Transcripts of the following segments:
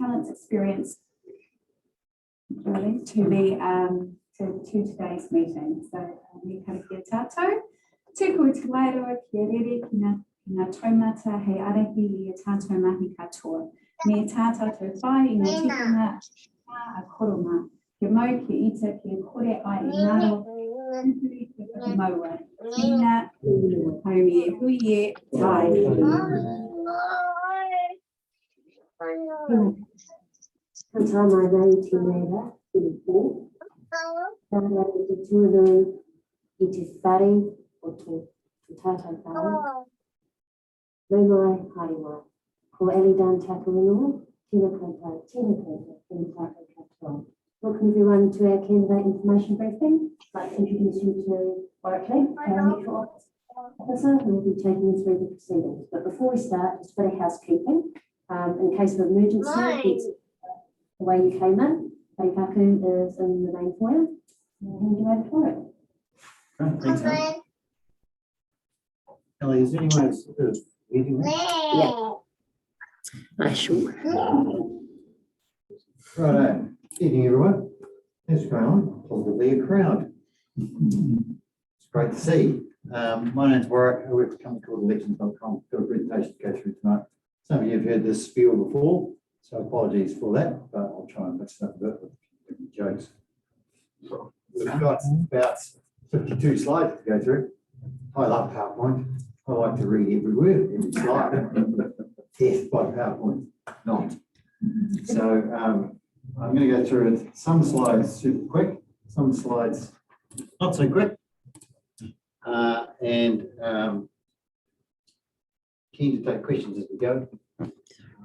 talents, experience really, to today's meeting. So, me kara kia tātou. Tūku te wairoa kia rere ki ngā taumata hei arahi I a tātou mahi katoa. Me tātou te whai I ngā tikanga a koroma. Kia mau, kia ita, kia kore ai I ngaro. Tūpuri te whakamaua. Tina, haumi e hui e, tai. Sometimes I know to reira, Filipo. Nā te tūnu I te whare o te tātou whare. Nau mai, haere mai. Ko Ellie Dan Takarinua, tēnā koutou, tēnā tātou katoa. Welcome everyone to our candidate information briefing. I'd like to introduce you to Warwick Lee, our electoral officer, who will be taking you through the proceedings. But before we start, just a bit of housekeeping. In case of emergency, it's the way you came in. Parikaku is in the main foyer. I'll hand you over to Warwick. Right, thanks, Ellie. Ellie, is anyone else leaving there? Yeah. I sure. Right, evening everyone. Thanks for going on. Probably a crowd. It's great to see. My name's Warwick. I work for a company called elections.com. Got a presentation to go through tonight. Some of you have heard this spiel before, so apologies for that, but I'll try and mix it up a bit with different jokes. We've got about 52 slides to go through. I love PowerPoint. I like to read every word, every slide. Death by PowerPoint, not. So I'm going to go through some slides super quick, some slides not so quick, and keen to take questions as we go. I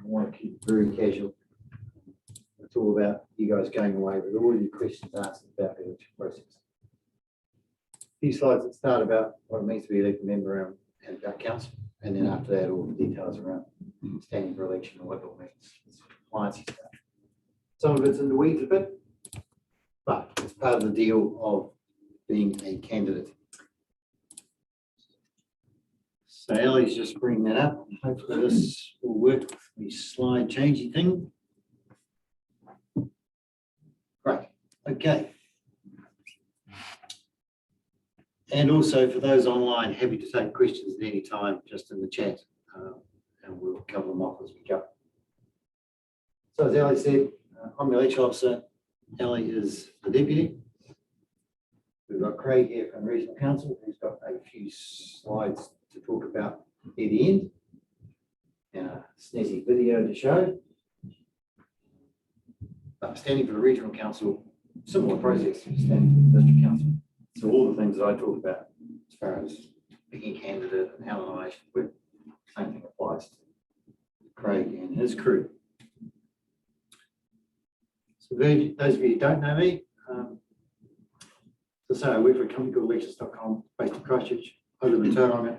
want to keep it very casual. It's all about you guys going away with all your questions asked about the election process. A few slides that start about what it means to be elected member and about council, and then after that, all the details around standing for election and what it all means. It's compliance stuff. Some of it's in the weeds a bit, but it's part of the deal of being a candidate. So Ellie's just bringing that up. Hopefully this will work with the slide changing thing. Great, okay. And also for those online, happy to take questions at any time, just in the chat, and we'll cover them off as we go. So as Ellie said, I'm the election officer. Ellie is the deputy. We've got Craig here from Regional Council, who's got a few slides to talk about near the end, and a snazzy video to show. But standing for the Regional Council, similar process to standing for the District Council. So all the things that I talked about as far as picking a candidate and how the nomination works, same thing applies to Craig and his crew. So those of you who don't know me, so I work for a company called elections.com based in Christchurch. I live in Tauranga,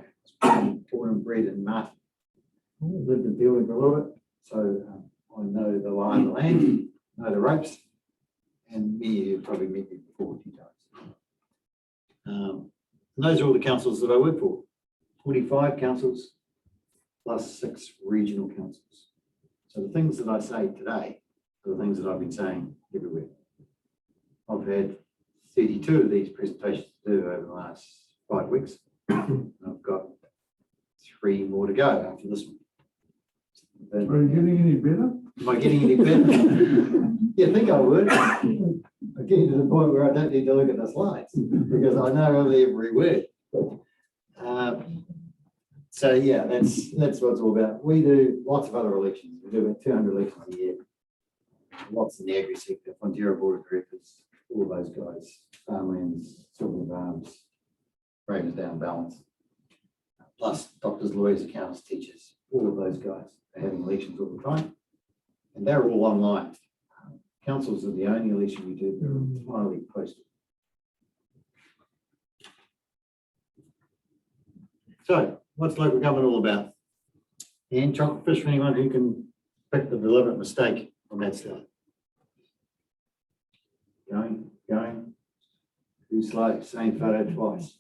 born and bred in Martin. Lived in Building for a little bit, so I know the lie of the land, know the ropes, and many of you have probably met me before a few times. And those are all the councils that I work for. 45 councils plus 6 regional councils. So the things that I say today are the things that I've been saying everywhere. I've had 32 of these presentations to do over the last 5 weeks. I've got 3 more to go after this one. Are you getting any better? Am I getting any better? Yeah, I think I would. I'm getting to the point where I don't need to look at the slides because I know every word. So yeah, that's what it's all about. We do lots of other elections. We do about 200 elections a year. Lots in the agri sector, Fonterra Board of Directors, all those guys, farmlands, Silver Farms, Ravens Down Balance, plus doctors, lawyers, accountants, teachers, all of those guys are having elections all the time, and they're all online. Councils are the only election we do that are entirely posted. So, what's local government all about? And chocolate fish for anyone who can pick the deliberate mistake on that slide. Going. Too slow, same photo twice.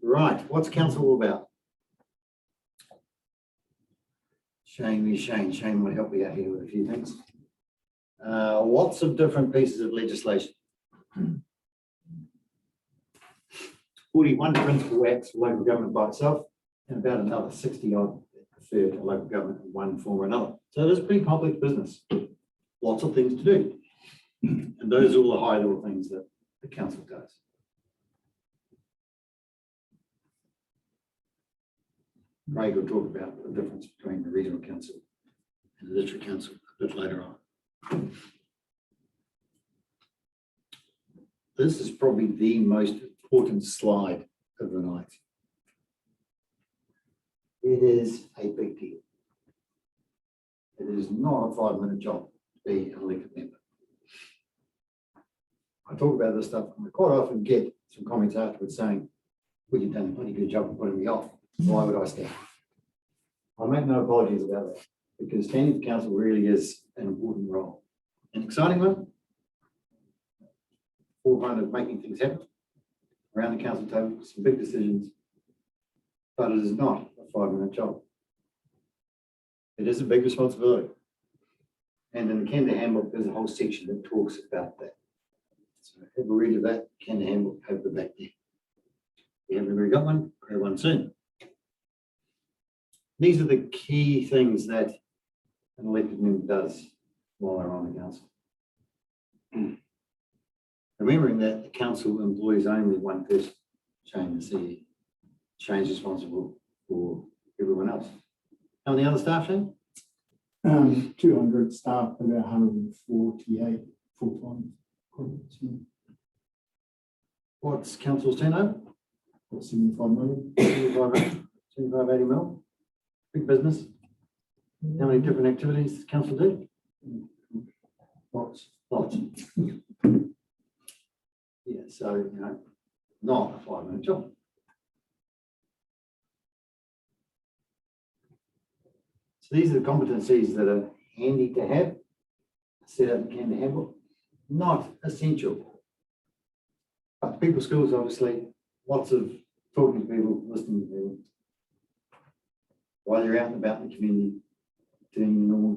Right, what's council all about? Shane will help me out here with a few things. Lots of different pieces of legislation. 41 principal acts for local government by itself, and about another 60 odd refer to local government in one form or another. So it is a pretty complex business. Lots of things to do. And those are all the high level things that the council does. Craig will talk about the difference between the regional council and the district council a bit later on. This is probably the most important slide of the night. It is a big deal. It is not a 5-minute job to be an elected member. I talk about this stuff and I quite often get some comments afterwards saying, well, you've done a bloody good job of putting me off. Why would I stand? I make no apologies about that because standing for council really is an important role. An exciting one, forefront of making things happen around the council table, some big decisions, but it is not a 5-minute job. It is a big responsibility. And in the Canberra Handbook, there's a whole section that talks about that. So have a read of that Canberra Handbook over the back there. If you haven't already got one, grab one soon. These are the key things that an elected member does while they're on the council. Remembering that the council employs only one person, Shane the CEO. Shane's responsible for everyone else. How many other staff, Shane? 200 staff, about 148 full-time equivalents. What's council's turnover? 75 million. 75, 80 mil. Big business. How many different activities does council do? Lots. Lots. Yeah, so, you know, not a 5-minute job. So these are the competencies that are handy to have, set up in Canberra Handbook, not essential. But people skills, obviously, lots of talking to people, listening to people. While you're out and about in the community, doing your normal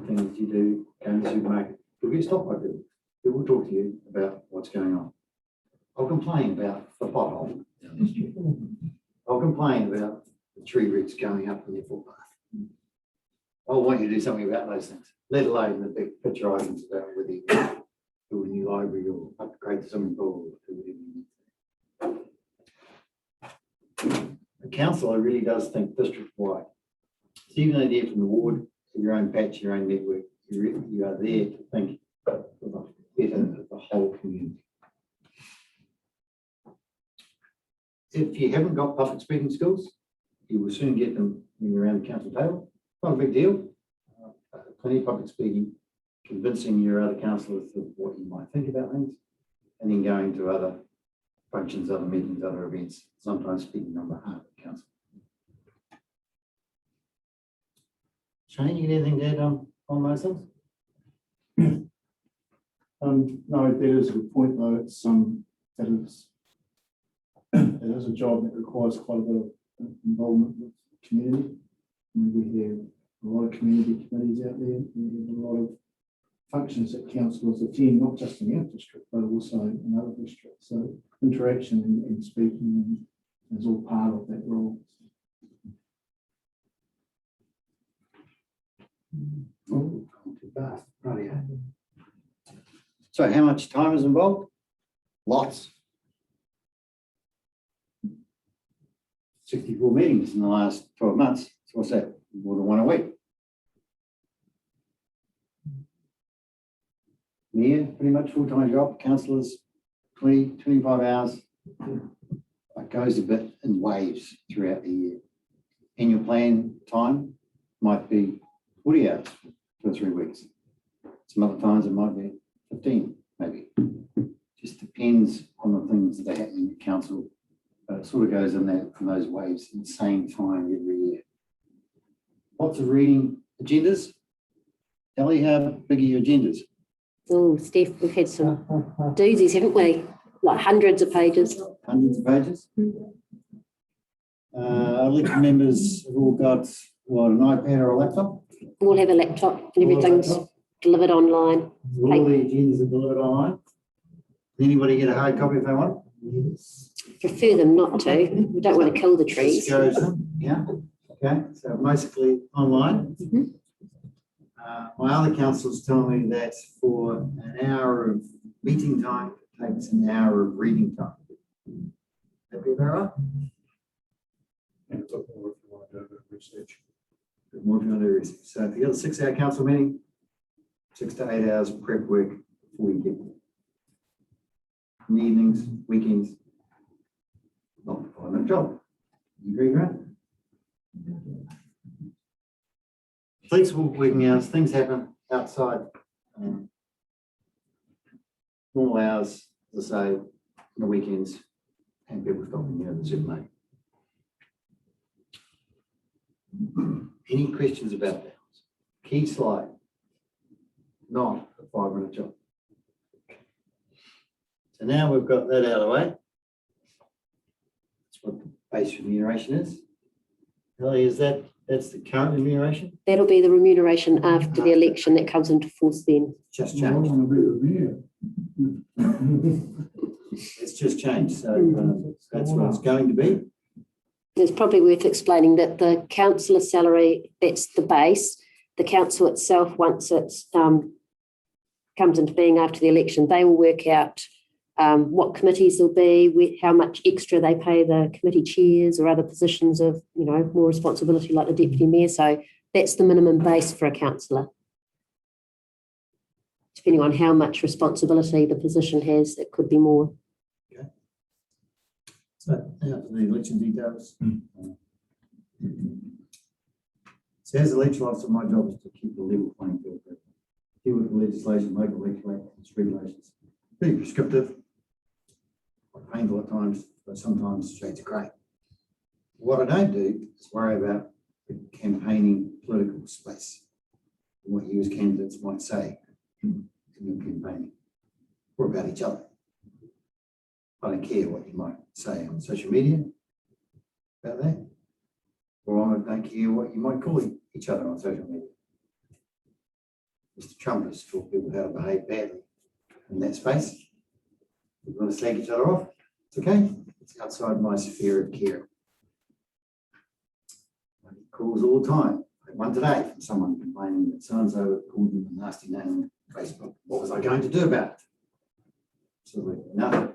things you do, going to the supermarket, you'll get stopped by people. People will talk to you about what's going on. I'll complain about the pothole down the street. I'll complain about the tree roots going up in their footpath. I want you to do something about those things, let alone the big picture items about whether you build a new library or upgrade the swimming pool or do whatever you need. The councillor really does think district-wide. So even though they're from the ward, your own patch, your own network, you are there to think for the better of the whole community. If you haven't got public speaking skills, you will soon get them when you're around the council table. Not a big deal. Plenty of public speaking, convincing your other councillors of what you might think about things, and then going to other functions, other meetings, other events, sometimes speaking on behalf of the council. Shane, you got anything to add on those things? No, that is a good point though. It's it is a job that requires quite a bit of involvement with the community. I mean, we have a lot of community committees out there. We have a lot of functions that councillors attend, not just in our district, but also in other districts. So interaction and speaking is all part of that role. Oh, too fast. Right, yeah. So how much time is involved? Lots. 64 meetings in the last 12 months. So what's that? More than one a week. Yeah, pretty much full-time job. Councillors, 20, 25 hours. It goes a bit in waves throughout the year. Annual plan time might be 40 hours for 3 weeks. Some other times it might be 15, maybe. Just depends on the things that are happening at council. But it sort of goes in those waves at the same time every year. Lots of reading agendas. Ellie, how big are your agendas? Oh, Steph, we've had some doozies, haven't we? Like hundreds of pages. Hundreds of pages. Elected members have all got What, an iPad or a laptop? We'll have a laptop and everything's delivered online. All the agendas are delivered online. Can anybody get a hard copy if they want? Prefer them not to. We don't want to kill the This trees. goes, yeah, okay, so mostly online. Mhm. My other councillors tell me that for an hour of meeting time, it takes an hour of reading time. That be about right? And it's up more if you want to do a bit of research. Bit more than there is. So if you got a 6-hour council meeting, 6 to 8 hours of prep work before you get there. In the evenings, weekends, not a 5-minute job. You agree, right? Flexible working hours, things happen outside normal hours, as I say, on the weekends, and people stopping here at the supermarket. Any questions about that? Key slide, not a 5-minute job. So now we've got that out of the way. That's what the base remuneration is. Ellie, that's the current remuneration? That'll be the remuneration after the election that comes into force then. Just I changed. want to be with you. It's just changed, so that's what it's going to be. It's probably worth explaining that the councillor salary, that's the base. The council itself, once it comes into being after the election, they will work out what committees there'll be, how much extra they pay the committee chairs or other positions of, more responsibility like the deputy mayor. So that's the minimum base for a councillor. Depending on how much responsibility the position has, it could be more. So now to the election details. So as election officer, my job is to keep the level playing field. Deal with the legislation, local regulations. Pretty prescriptive. Quite painful at times, but sometimes shades of grey. What I don't do is worry about the campaigning political space and what you as candidates might say in your campaigning or about each other. I don't care what you might say on social media about that, or I don't care what you might call each other on social media. Mr. Trump has taught people how to behave badly in that space. If you want to slag each other off, it's okay. It's outside my sphere of care. I get calls all the time. I had one today from someone complaining that so-and-so called them a nasty name on Facebook. What was I going to do about it? Absolutely nothing.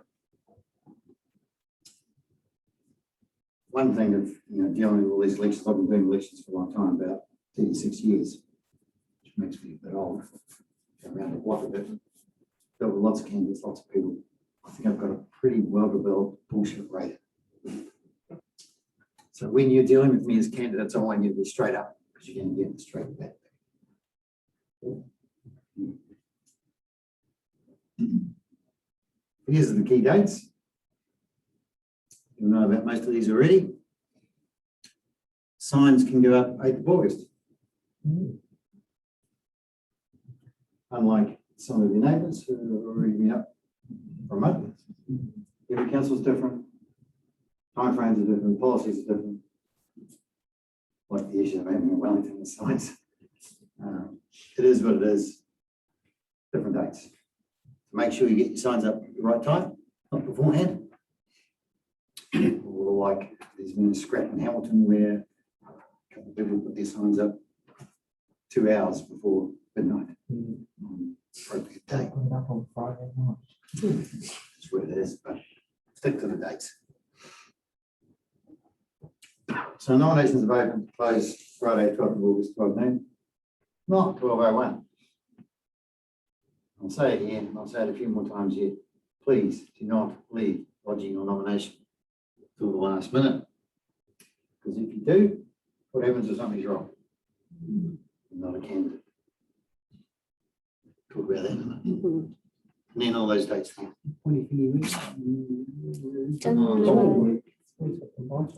One thing of dealing with all these elections, I've been doing elections for a long time, about 36 years, which makes me a bit old. Go around the block a bit. Dealt with lots of candidates, lots of people. I think I've got a pretty well-developed bullshit rate. So when you're dealing with me as candidates, I want you to be straight up because you're going to get straight back. Here's the key dates. You'll know about most of these already. Signs can go up 8th of August. Unlike some of your neighbours who have already been up for a month. Every council is different. Timeframes are different. Policies are different. Like the issue of having a Wellington with signs. It is what it is. Different dates. Make sure you get your signs up at the right time, not beforehand. Or like there's been a scrap in Hamilton where a couple of people put their signs up 2 hours before midnight on appropriate day. Up on Friday night. That's where it is, but stick to the dates. So nominations have opened, closed Friday, 12th of August, 12 noon, not 12:01. I'll say it again, I'll say it a few more times yet. Please do not leave lodging your nomination till the last minute. Because if you do, what happens if something's wrong? You're not a candidate. Talk about that in a minute. And then all those dates.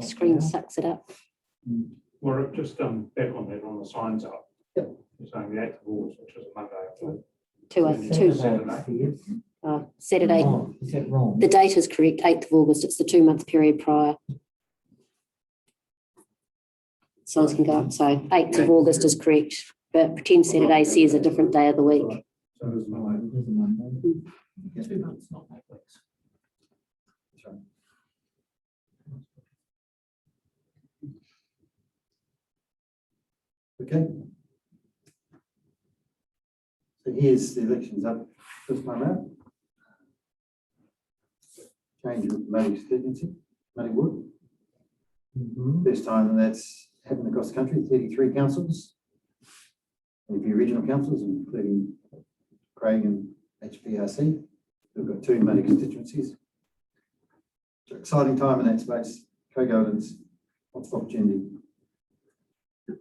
Screen sucks it up. Well, just back on that, on the signs up. Yep. You're saying the 8th of August, which is a Monday. Saturday. Oh, is that wrong? The date is correct, 8th of August. It's the 2-month period prior. signs can go up. So 8th of August is correct, but pretend Saturday says a different day of the week. So it is Monday. It is a Monday. 2 months, not 8 weeks. That's right. Okay. So here's the elections up this time out. Change of Murray constituency, Murray Wood. First time that's happened across the country, 33 councils. And a few regional councils, including Craig and HPRC. We've got 2 Murray constituencies. So exciting time in that space, co-governance, lots of opportunity.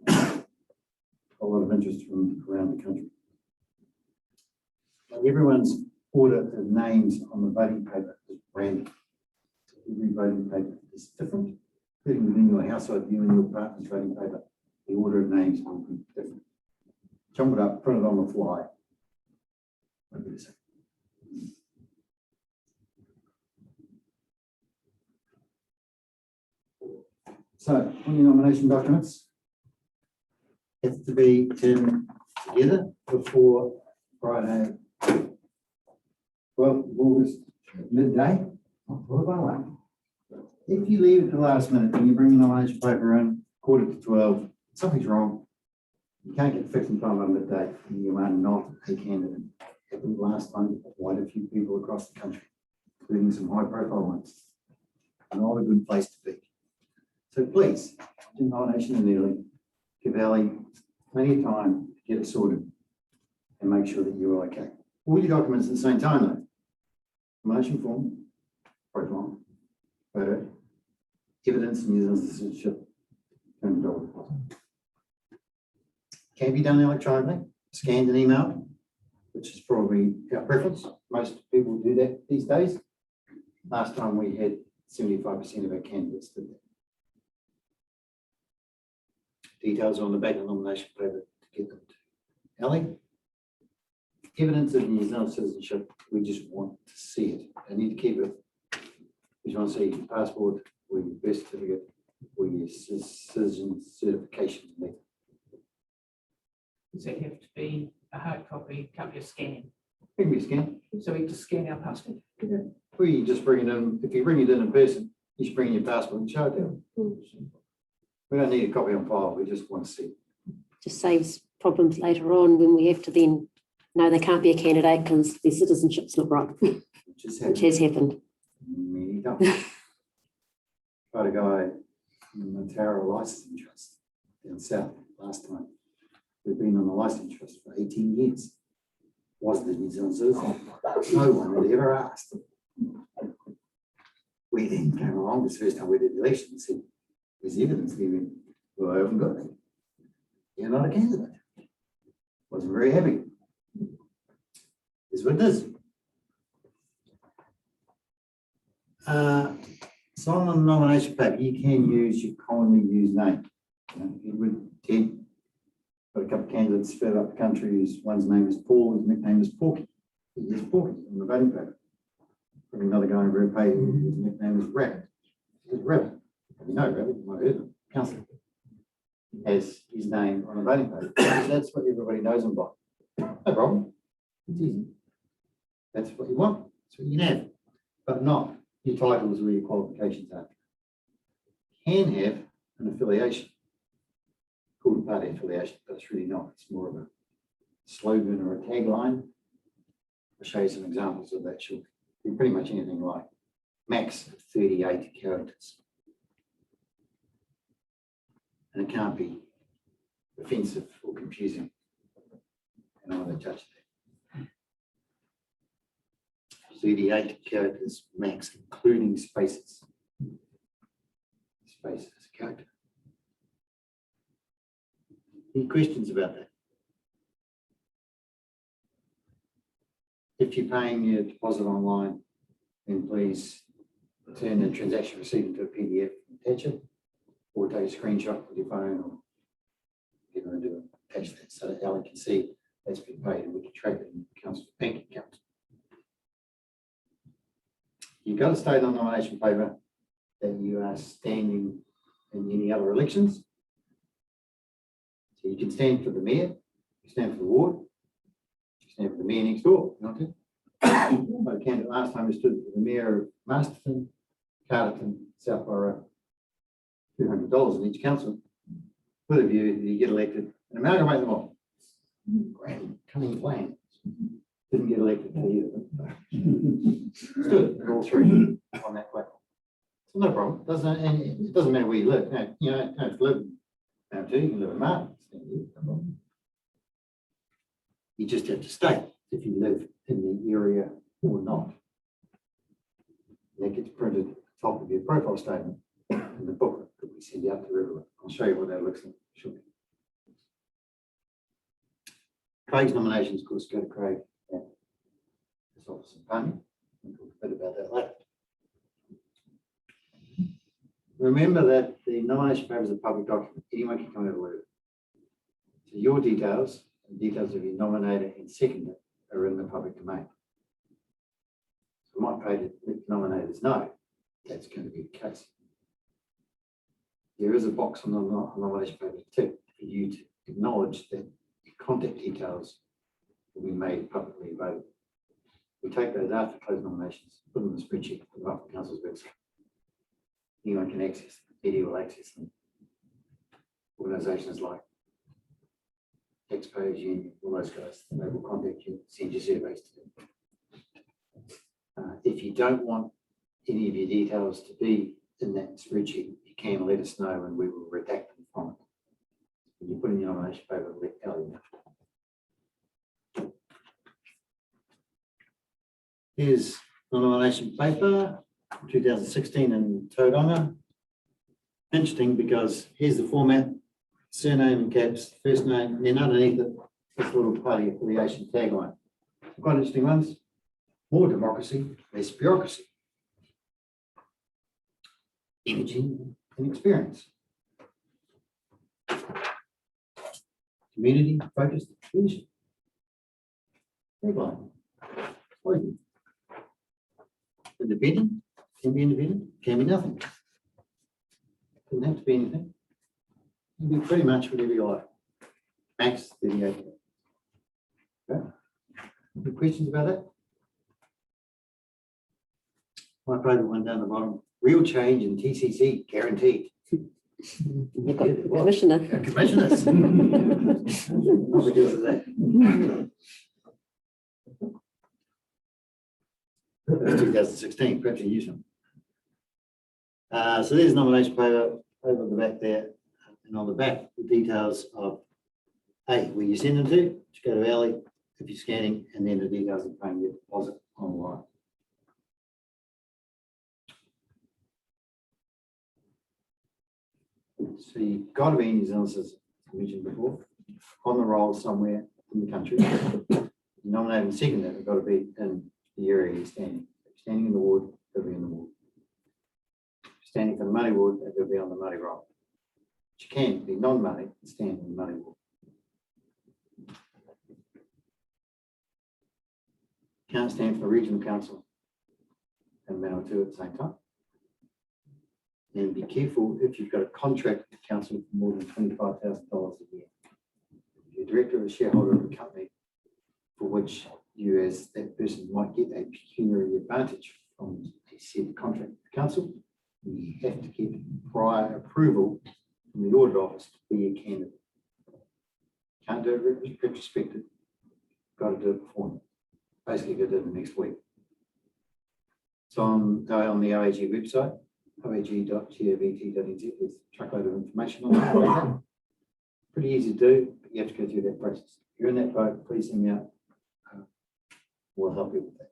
A lot of interest from around the country. Now, everyone's order of names on the voting paper is random. So every voting paper is different, including within your household, you and your partner's voting paper, the order of names will be different. Jump it up, print it on the fly. Won't be the same. So, on your nomination documents, it's to be turned together before Friday, 12th of August, midday. If you leave at the last minute and you bring your nomination paper in 11:45, something's wrong. You can't get fixed in time by midday, and you are not a candidate. Happened last time, quite a few people across the country, including some high-profile ones. Not a good place to be. So please, do nomination in early. Give Ali plenty of time to get it sorted and make sure that you're okay. All your documents at the same time though. Nomination form, profile, photo, evidence and user citizenship, and dollar deposit. Can be done electronically, scanned and emailed, which is probably our preference. Most people do that these days. Last time we had 75% of our candidates did that. Details are on the back of the nomination paper to get them to Ali. Evidence of New Zealand citizenship, we just want to see it. I need to keep it. We just want to see your passport or your birth certificate or your citizen certification letter. Does it have to be a hard copy, can't be a scan? It can be scanned. So we just scan our passport? Or you just bring it in. If you bring it in person, you should bring your passport and show it to them. We don't need a copy on file. We just want to see it. Just saves problems later on when we have to then know they can't be a candidate because their citizenship's not right, which has happened. Many times. Got a guy in the Tara Licensing Trust down south last time. We've been on the licensing trust for 18 years. Was the New Zealand citizen? No one had ever asked. We then came along this first time we did the election and said, "There's evidence there." Well, I haven't got it. You're not a candidate. Wasn't very happy. Is what it is. So on the nomination paper, you can use your commonly used name. Edward, Ted. Got a couple of candidates further up the country whose one's name is Paul, his nickname is Porky. He is Porky on the voting paper. Got another guy in Red Pay, his nickname is Rabbit. He is Rabbit. You know Rabbit, you might have heard him. Councillor. He has his name on the voting paper. That's what everybody knows him by. No problem. It's easy. That's what you want. That's what you can have. But not your titles or your qualifications are. Can have an affiliation. Called a party affiliation, but it's really not. It's more of a slogan or a tagline. I'll show you some examples of that shortly. Be pretty much anything like max 38 characters. And it can't be offensive or confusing. And I want to touch that. 38 characters max, including spaces. Spaces, character. Any questions about that? If you're paying your deposit online, then please turn the transaction receipt into a PDF and attach it, or take a screenshot with your phone, or you're going to do it, attach that so that Alan can see that's been paid and we can track it in the council's bank account. You've got to state on the nomination paper that you are standing in any other elections So you can stand for the mayor, you stand for the ward, you stand for the mayor next door, you want to? But candidate last time you stood for the mayor of Masterton, Carterton, South Borough, $200 in each council, with a view that you get elected and amalgamate them all. Grand cunning plan. Didn't get elected for either. Stood for all three on that platform. So no problem. And it doesn't matter where you live. No, you know, don't have to live in Mount Two, you can live in Martin. No problem. You just have to state if you live in the area or not. And that gets printed at the top of your profile statement in the booklet that we send out to everyone. I'll show you what that looks like shortly. Craig's nominations, of course, go to Craig at his office in Palmy. We'll talk a bit about that later. Remember that the nomination paper is a public document. Anyone can come and have a look at it. So your details, and details of your nominator and seconder are in the public domain. So I might pay to let nominators know that's going to be the case. There is a box on the nomination paper too for you to acknowledge that your contact details will be made publicly available. We take those after close nominations, put them in the spreadsheet, put them up on council's website. Anyone can access them, media will access them. Organisations like Taxpayers Union, all those guys, they will contact you, send you surveys to them. If you don't want any of your details to be in that spreadsheet, you can let us know and we will redact them from it. When you put in your nomination paper, let Ellie know. Here's the nomination paper, 2016 in Tauranga. Interesting because here's the format, surname in caps, first name, and then underneath it, this little party affiliation tagline. Quite interesting ones. More democracy, less bureaucracy. Energy and experience. Community focused leadership. Tagline. Slogan. Independent, can be independent, can be nothing. Doesn't have to be anything. You can be pretty much whatever you like. Max 38. Okay. Any questions about that? My favourite one down the bottom. Real change in TCC guaranteed. You've got Commissioner. Commissioners. Not because of that. That's 2016, perhaps you use them. So there's nomination paper over the back there, and on the back, the details of where you send them to go to Ellie if you're scanning, and then the details of paying your deposit online. So you've got to be in New Zealand, as I mentioned before, on the roll somewhere in the country. You nominate and second that, they've got to be in the area you're standing. Standing in the ward, they'll be in the ward. Standing for the Māori ward, they'll be on the Māori roll. But you can be non-Māori and stand in the Māori ward. Can't stand for the regional council and Manawatu at the same time. And be careful if you've got a contract with the council for more than $25,000 a year. If you're a director or a shareholder of a company for which you as that person might get a pecuniary advantage from a said contract with the council, you have to get prior approval from the audit office to be a candidate. Can't do it retrospective, got to do it before. Basically, got to do it the next week. It's on the OAG website, oag.gov.nz. There's a truckload of information on that. Pretty easy to do, but you have to go through that process. If you're in that boat, please send me out. We'll help you with that.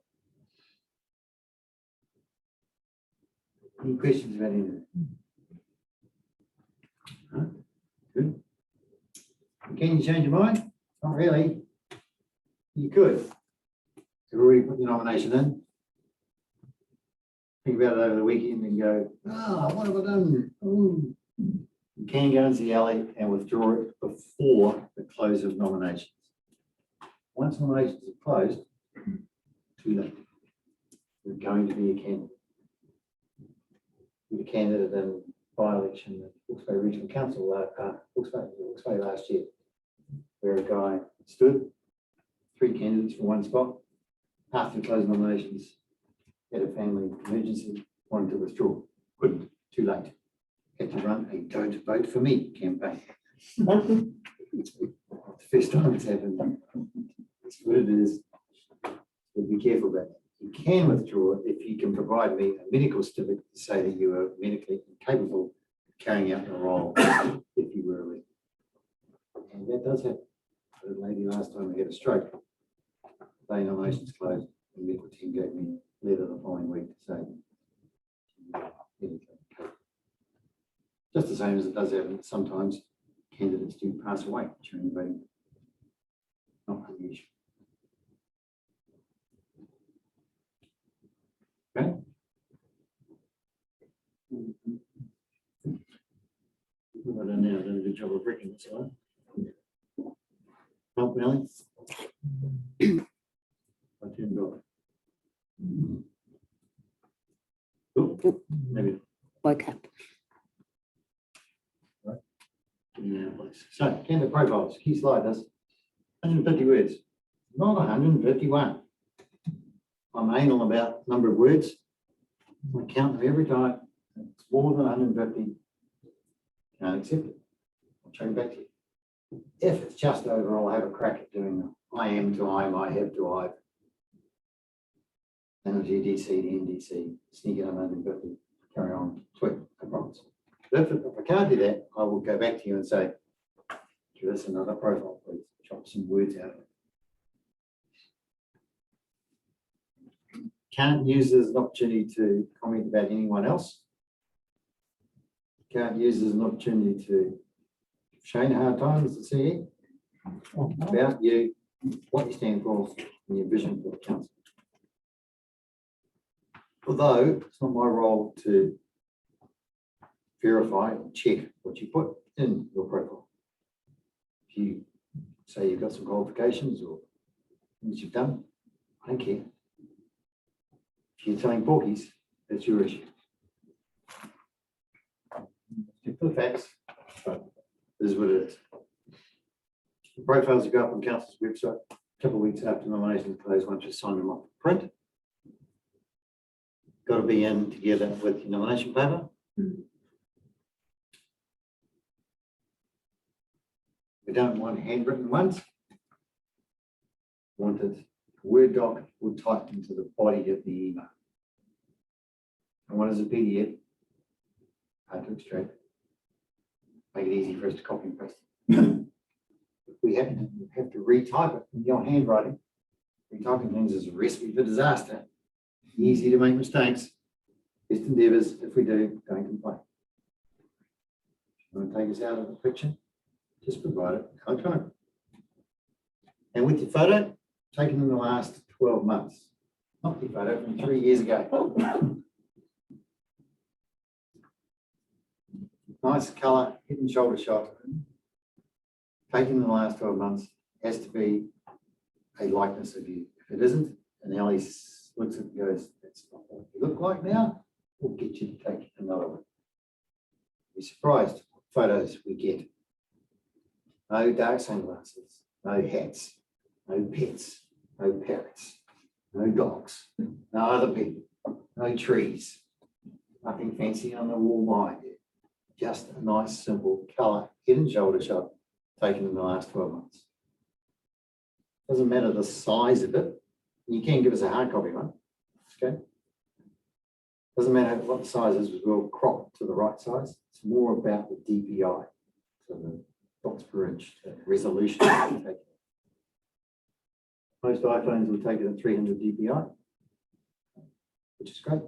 Any questions about any of that? Good. Can you change your mind? Not really. You could. You've already put your nomination in. Think about it over the weekend and go, what have I done? Ooh. You can go into the alley and withdraw it before the close of nominations. Once nominations are closed, too late. You're going to be a candidate. You're a candidate in by-election at Hawke's Bay Regional Council, Hawke's Bay last year. where a guy stood, 3 candidates for 1 spot. After closing nominations, had a family emergency, wanted to withdraw, couldn't, too late. Had to run a "Don't Vote for Me" campaign. The first time it's happened. It's what it is. So be careful about that. You can withdraw if you can provide me a medical certificate to say that you are medically incapable of carrying out your role if you were elected. And that does happen. The lady last time we had a stroke. Day nominations closed, the medical team gave me a letter the following week to say. Just the same as it does happen, sometimes candidates do pass away during the voting. Not unusual. Okay. Well done now, done a good job of breaking this line. Help, Melly? I turned off. Oh, maybe. Woke up. Yeah, please. So, candidate profiles, key slide, that's 150 words, not 151. I'm anal about number of words. I count them every time. It's more than 150. Can't accept it. I'll check it back to you. If it's just over, I'll have a crack at doing them. I am to I'm, I have to I've. Energy, DC to NDC, sneak in 150, carry on, sweet, no problems. If I can't do that, I will go back to you and say, give us another profile, please. Chop some words out of it. Can't use this as an opportunity to comment about anyone else. Can't use this as an opportunity to give Shane a hard time as the CE. About you, what you stand for, and your vision for the council. Although it's not my role to verify and check what you put in your profile. If you say you've got some qualifications or things you've done, I don't care. If you're telling porkies, that's your issue. Stick to the facts, but this is what it is. The profiles will go up on council's website a couple of weeks after nominations close once you sign them off print. Got to be in together with your nomination paper. We don't want handwritten ones. Wanted Word doc will type into the body of the email. And what is a PDF? Hard to extract. Make it easy for us to copy and paste. If we have to retype it in your handwriting, retyping things is a recipe for disaster. Easy to make mistakes. Best endeavours. If we do, don't complain. You want to take us out of the picture? Just provide it electronic. And with your photo, taken in the last 12 months. Not your photo from 3 years ago. Nice colour, head and shoulder shot. Taken in the last 12 months has to be a likeness of you. If it isn't, and Ellie looks at it and goes, that's not what you look like now, we'll get you to take another one. Be surprised what photos we get. No dark sunglasses, no hats, no pets, no parrots, no dogs, no other people, no trees, nothing fancy on the wall behind you. Just a nice, simple colour, head and shoulder shot taken in the last 12 months. Doesn't matter the size of it. You can give us a hard copy one, okay? Doesn't matter what the size is, we'll crop to the right size. It's more about the DPI, so the dots per inch, the resolution. Most iPhones will take it at 300 DPI, which is great.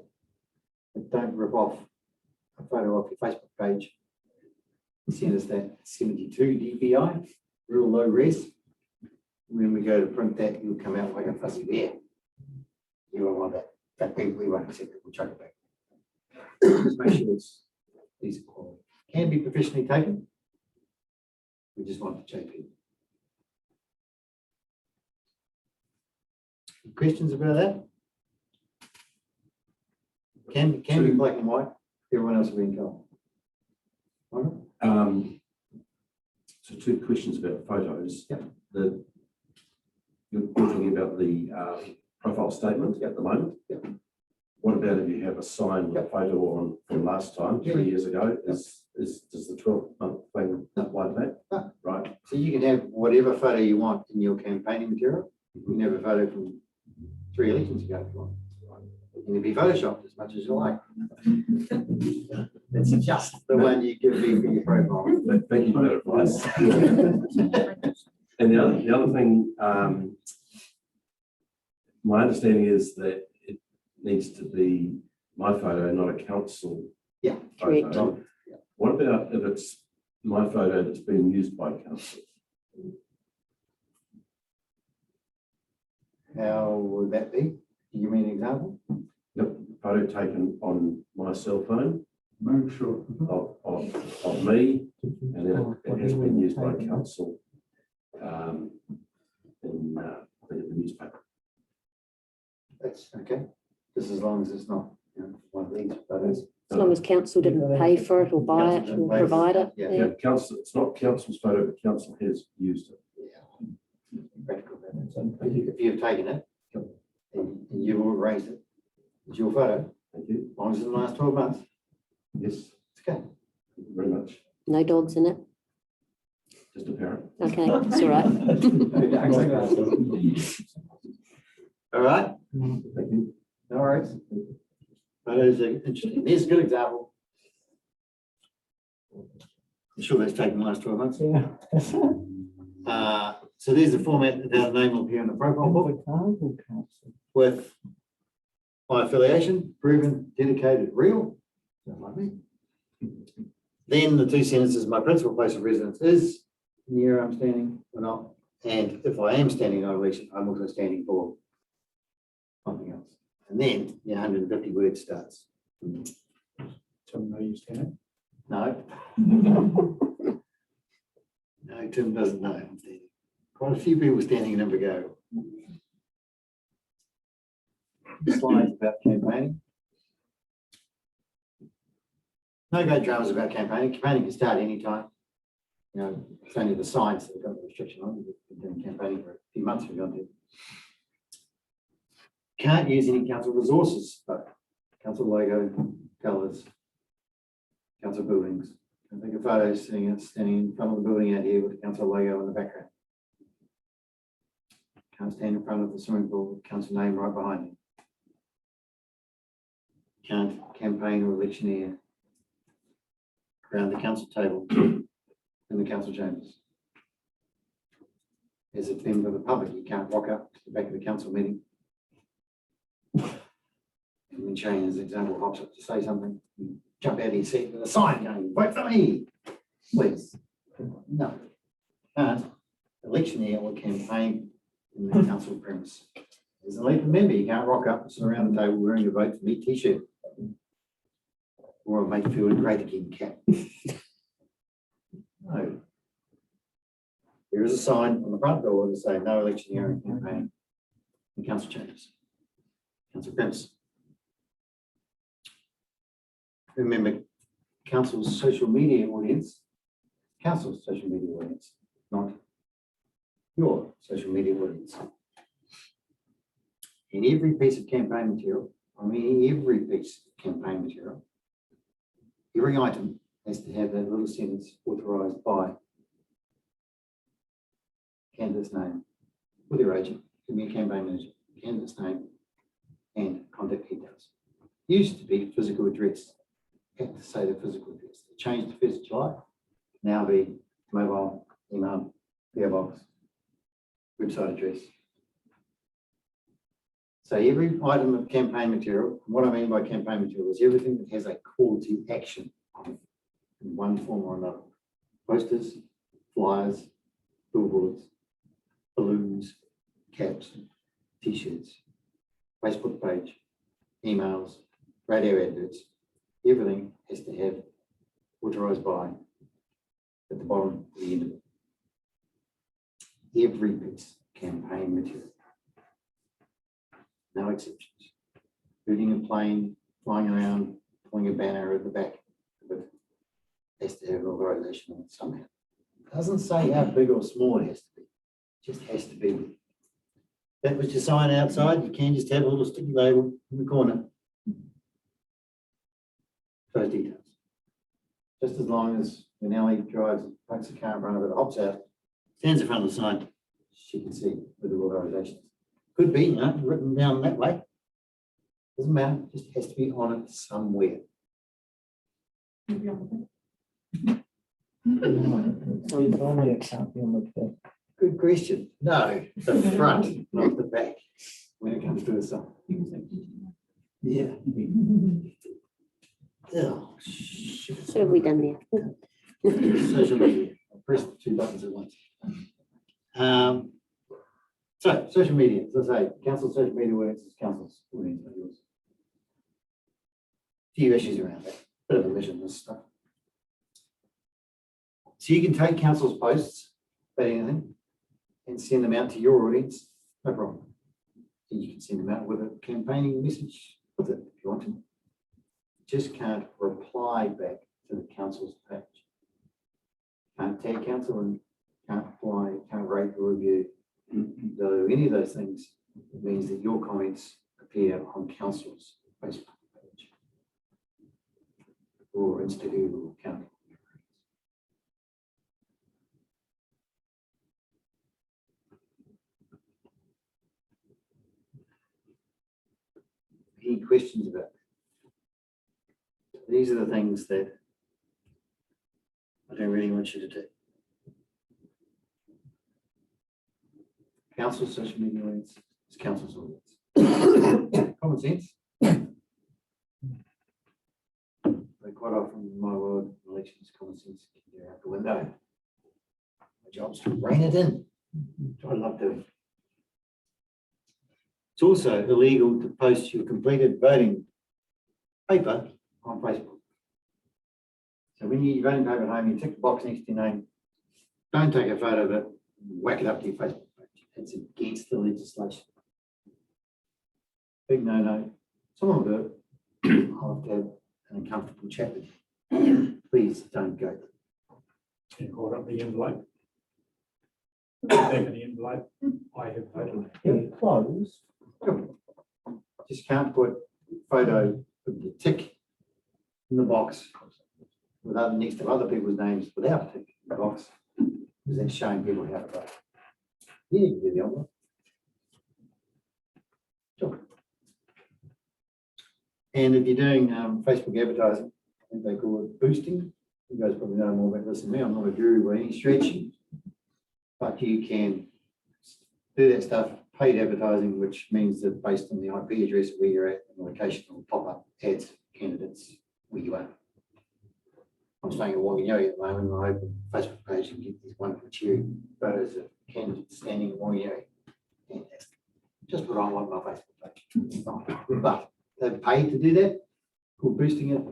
But don't rip off a photo off your Facebook page. Send us that 72 DPI, real low res. When we go to print that, you'll come out like a fuzzy bear. You won't want that. That big, we won't accept it. We'll chuck it back. Just make sure it's decent quality. Can be professionally taken. We just want the JP. Questions about that? Can be black and white. Everyone else will be in colour. So two questions about photos. Yep. You're talking about the profile statement at the moment. Yep. What about if you have a sign with a Yep. photo on from last time, Yeah. 3 years ago? Does the 12-month thing apply to that? No. Right. So you can have whatever photo you want in your campaigning material. You can have a photo from 3 elections ago if you want. It can be photoshopped as much as you like. It's just the one you give me for your profile. Thank you for that advice. And the other thing, my understanding is that it needs to be my photo, not a council. Yeah, correct. photo. What about if it's my photo that's being used by council? How would that be? Can you give me an example? Yep, photo taken on my cell phone No, sure. of me, and then it has been used by council in the newspaper. That's okay. Just as long as it's not, one of these photos. As long as council didn't pay for it or buy it or provide it. Yeah. Yeah, council, it's not council's photo, but council has used it. Yeah. Practical about that. So if you've taken it and you've raised it, it's your photo, Thank you. as long as it's in the last 12 months, Yes, it's okay. thank you very much. No dogs in it. Just a parent. Okay, that's all right. All right, Thank you. no worries. Photos are interesting. Here's a good example. I'm sure that's taken the last 12 months. So there's the format that our name will appear in the profile book with my affiliation, proven, dedicated, real. Sound like me. Then the 2 sentences, my principal place of residence is near I'm standing or not. And if I am standing on election, I'm also standing for something else. And then the 150 words starts. Tell them how you stand. No. No, Tim doesn't know I'm standing. Quite a few people standing in Invergo. Slides about campaigning. No great dramas about campaigning. Campaigning can start anytime. It's only the science that we've got the restriction on. We've been doing campaigning for a few months. We've got to. Can't use any council resources, but council logo, colours, council buildings. I think of photos standing in front of the building out here with the council logo in the background. Can't stand in front of the swimming pool with council name right behind you. Can't campaign or electioneer around the council table in the council chambers. As a member of the public, you can't walk up to the back of the council meeting. And when Shane, as an example, hops up to say something, you jump out of your seat with a sign going, vote for me, please. No, can't electioneer or campaign in the council premise. As a elected member, you can't rock up and sit around the table wearing a vote for me t-shirt or a make feel great again cap. No. There is a sign on the front door to say no electioneering campaign in council chambers, council premise. Remember, council's social media audience, council's social media audience, not your social media audience. In every piece of campaign material, every piece of campaign material, every item has to have that little sentence authorised by candidate's name with your agent, give me a campaign manager, candidate's name and contact details. Used to be physical address. Had to say the physical address. It changed to 1st of July. Now be mobile, email, PO box, website address. So every item of campaign material, what I mean by campaign material is everything that has a call to action in one form or another. Posters, flyers, billboards, balloons, caps, t-shirts, Facebook page, emails, radio adverts, everything has to have authorised by at the bottom of the end of it. Every piece of campaign material. No exceptions. Booting a plane, flying around, pulling a banner at the back of it has to have authorization on it somehow. Doesn't say how big or small it has to be, just has to be. That was your sign outside, you can just have a little sticky label in the corner. Those details. Just as long as when Ellie drives, parks the car in front of her, hops out, stands in front of the sign, she can see with the authorization. Could be, written down that way. Doesn't matter, just has to be on it somewhere. Good question. No, the front, not the back, when it comes to the sign. Yeah. Oh, shit. So have we done that? Social media. I pressed 2 buttons at once. So social media, as I say, council social media works is council's audience, not yours. Few issues around that, bit of a mission, this stuff. So you can take council's posts, about anything, and send them out to your audience, no problem. And you can send them out with a campaigning message with it if you want to. Just can't reply back to the council's page. Can't tag council and can't apply, can't rate or review. Though any of those things, it means that your comments appear on council's Facebook page or Instagram or county. Any questions about it? These are the things that I don't really want you to do. Council's social media audience is council's audience. Common sense. But quite often in my world, elections, common sense can go out the window. My job's to rein it in, which I love doing. It's also illegal to post your completed voting paper on Facebook. So when you get your voting paper at home, you tick the box next to your name. Don't take a photo of it, whack it up to your Facebook page. It's against the legislation. Big no-no. Someone will do it. I'll have to have an uncomfortable chat with you. Please don't go. And hold up the envelope. Back in the envelope, I have voted. Close. Just can't put photo of the tick in the box without next to other people's names without a tick in the box, because that's showing people how to vote. Yeah, you can do the other one. Sure. And if you're doing Facebook advertising, I think they call it boosting. You guys probably know more about this than me. I'm not a guru by any stretch, but you can do that stuff, paid advertising, which means that based on the IP address where you're at and the location, will pop up ads, candidates where you are. I'm staying at Wanganui at the moment, and I open Facebook page and get these wonderful cheery photos of candidates standing at Wanganui. Fantastic. Just what I want on my Facebook page. But they've paid to do that, called boosting it.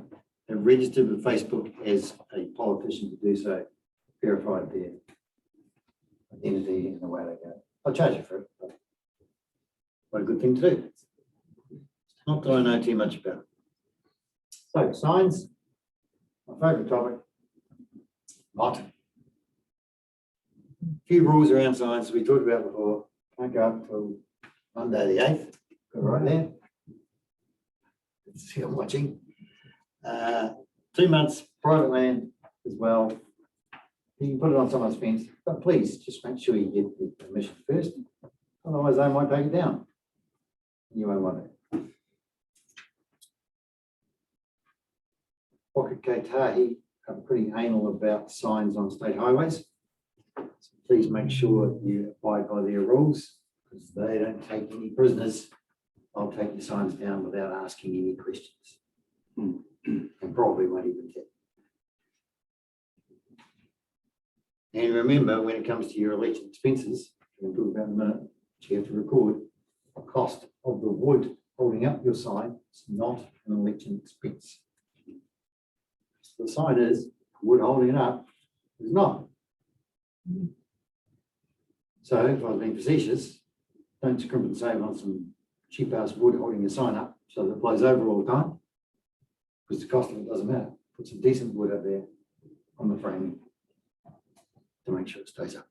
They're registered with Facebook as a politician to do so, verified their identity and the way they go. I'll charge you for it, but what a good thing to do. Not that I know too much about it. So signs, my favourite topic. Not. A few rules around signs we talked about before. Can't go up until Monday the 8th. Got it right there. Let's see, I'm watching. 2 months private land as well. You can put it on someone's fence, but please just make sure you get the permission first. Otherwise, they might take it down. You won't want it. Waka Kotahi are pretty anal about signs on state highways. So please make sure you abide by their rules, because they don't take any prisoners. I'll take your signs down without asking any questions. And probably won't even tip. And remember, when it comes to your election expenses, we'll talk about in a minute, you have to record the cost of the wood holding up your sign. It's not an election expense. The sign is, wood holding it up is not. So if I was being facetious, don't scrimp and save on some cheap ass wood holding your sign up so that it blows over all the time, because the cost of it doesn't matter. Put some decent wood up there on the framing. to make sure it stays up.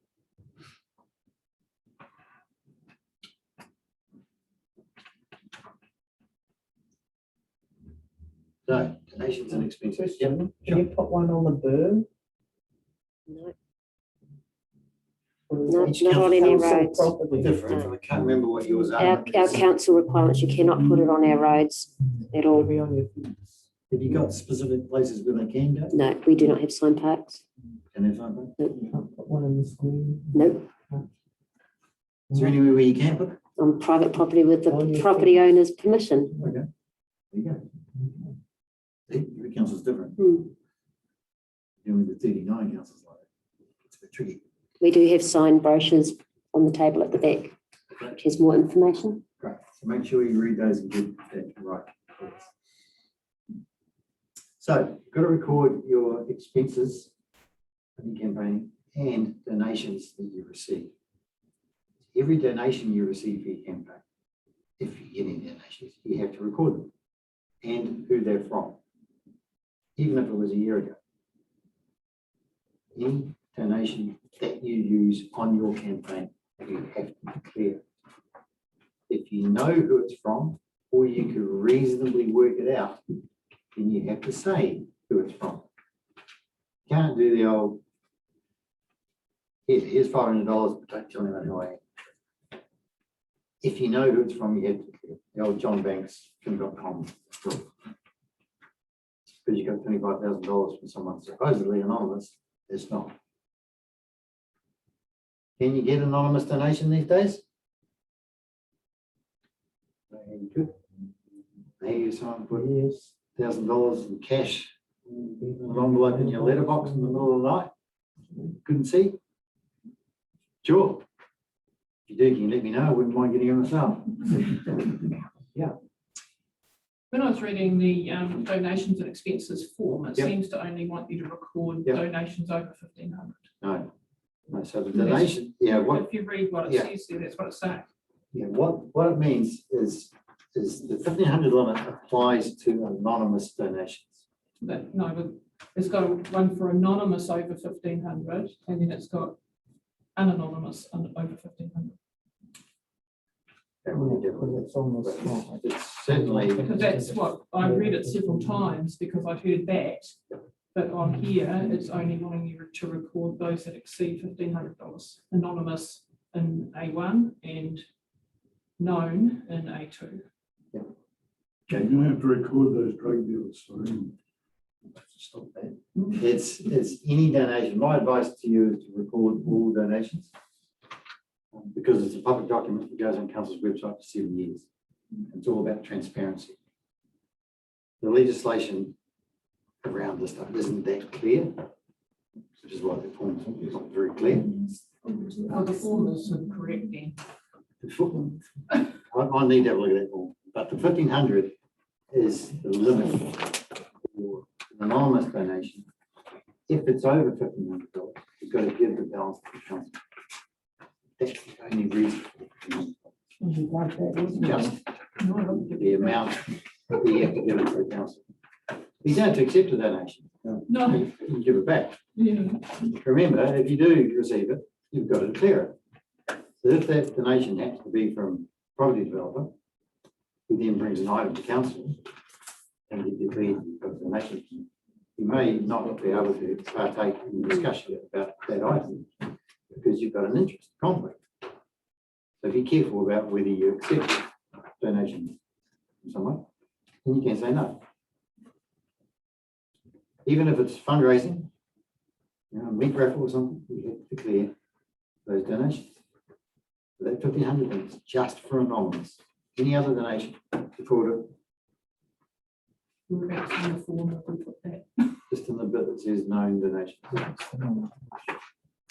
So, donations and expenses. Yep, Question, can you put one on the burn? No, Or Each not on any council roads. property? different. I can't remember what yours are. Our council requirements, you cannot put it on our roads at It'll all. be on your fence. Have you got specific places where they can go? No, we do not have sign parks. Can they find that? You can't put one in the screen. Nope, Is there anywhere where you can put it? on private property with On the your property owner's permission. Okay. There you go. See, every council's different. Hmm. Dealing with 39 councils like that. It's a bit tricky. We do have signed brochures on the table at the back, which has more information. Great. So make sure you read those and get that right. So, got to record your expenses for the campaign and donations that you receive. Every donation you receive for your campaign, if you get any donations, you have to record them and who they're from, even if it was a year ago. Any donation that you use on your campaign, you have to declare. If you know who it's from, or you can reasonably work it out, then you have to say who it's from. Can't do the old, here's $500, but don't tell anyone who I am. If you know who it's from, you have to declare. The old John Banks, Kim.com. Because you got $25,000 from someone supposedly anonymous, it's not. Can you get anonymous donation these days? You could. Maybe someone put Yes. $1,000 in cash, an envelope in your letterbox in the middle of the night. Couldn't see. Sure. If you do, can you let me know? I wouldn't mind getting it myself. When I was reading the donations and expenses form, it Yep. seems to only want you to record Yep. donations over 1,500. No. No, so the donation, If you read what it Yeah. says there, that's what it's saying. what it means is the 1,500 limit applies to anonymous donations. But no, but it's got one for anonymous over 1,500, and then it's got unanonymous over 1,500. They're really different. Because it's on the But slide. it's certainly, Because that's what, I read it several times because I'd heard that. But on here, it's only wanting you to record those that exceed $1,500, anonymous in A1 and known in A2. You're gonna have to record those drug dealers, sorry. stop that. It's any donation. My advice to you is to record all donations. Because it's a public document that goes on council's website for 7 years. It's all about transparency. The legislation around this stuff isn't that clear, which is why the form is not very clear. Oh, the form is correct then. I need to have a look at that form, but the 1,500 is the limit for an anonymous donation. If it's over $1,500, you've got to give the balance to the council. That's the only reason. You'd like that, wouldn't you? Just No, I don't give the it amount that you have to give it to the council. You don't have to accept a donation, No, you can give it back. yeah. Remember, if you do receive it, you've got to declare it. So if that donation happens to be from a property developer, who then brings an item to council and you declare you've got a donation, you may not be able to partake in the discussion about that item because you've got an interest conflict. So be careful about whether you accept donations from someone, and you can say no. Even if it's fundraising, a meat raffle or something, you have to declare those donations. So that 1,500 is just for anonymous. Any other donation, record it We're about to on the form if we put that. just in the bit that says known donations. But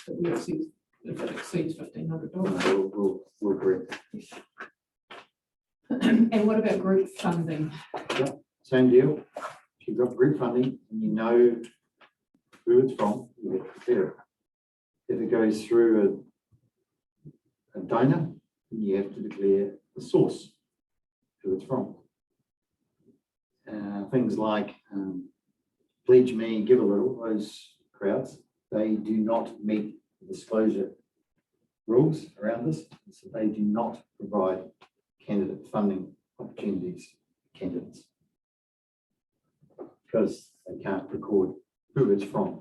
it says if it exceeds $1,500. We'll correct. And what about group funding? Same deal. If you've got group funding and you know who it's from, you have to declare it. If it goes through a donor, you have to declare the source, who it's from. Things like Pledge Me, Give a Little, those crowds, they do not meet disclosure rules around this, so they do not provide candidate funding opportunities to candidates because they can't record who it's from.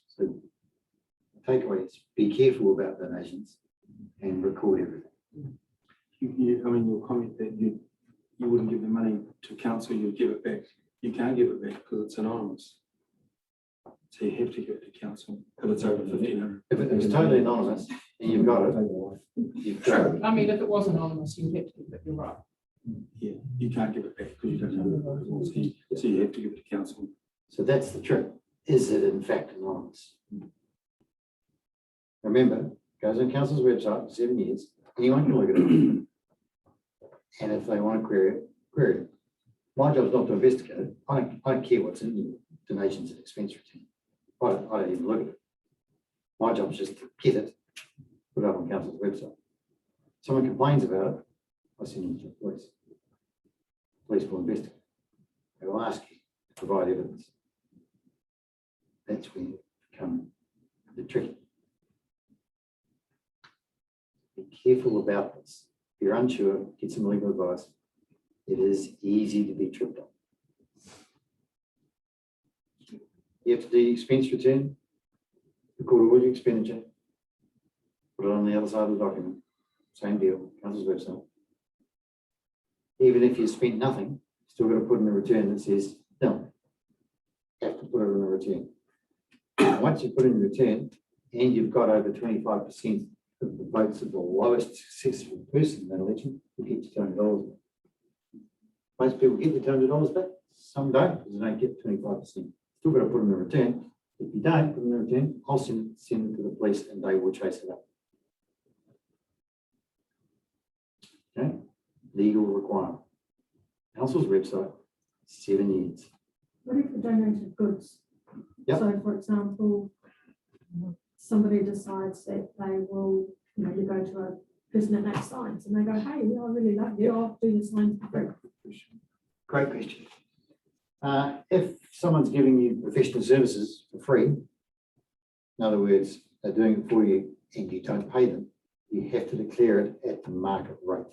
So the takeaway is be careful about donations and record everything. I mean, your comment that you wouldn't give the money to council, you'd give it back. You can't give it back because it's anonymous. So you have to give it to council if it's over 1,500. If it was totally anonymous and you've got it, you've got it. I mean, if it was anonymous, you have to give it, you're right. Yeah, you can't give it back because you don't know the rules. So you have to give it to council. So that's the trick. Is it in fact anonymous? Remember, it goes on council's website for 7 years. Anyone can look at it. And if they want to query it, query it. My job is not to investigate it. I don't care what's in your donations and expense return. I don't even look at it. My job is just to get it, put it up on council's website. Someone complains about it, I send them to the police. Police will investigate. They will ask you to provide evidence. That's where you become a bit tricky. Be careful about this. If you're unsure, get some legal advice. It is easy to be tripped up. You have to do your expense return, record all your expenditure, put it on the other side of the document. Same deal, council's website. Even if you spent nothing, still got to put in a return that says no. Have to put it in a return. Once you put in a return and you've got over 25% of the votes of the lowest successful person in that election, you get your $200. Most people get the $200 back. Some don't, because they don't get 25%. Still got to put in a return. If you don't put in a return, I'll send it to the police and they will chase it up. Okay, legal requirement. Council's website, 7 years. What if you donated goods? Yep. So for example, somebody decides that they will, you go to a person that makes signs and they go, hey, I really love you, I'll do your signs for free. Great question. If someone's giving you professional services for free, in other words, they're doing it for you and you don't pay them, you have to declare it at the market rate.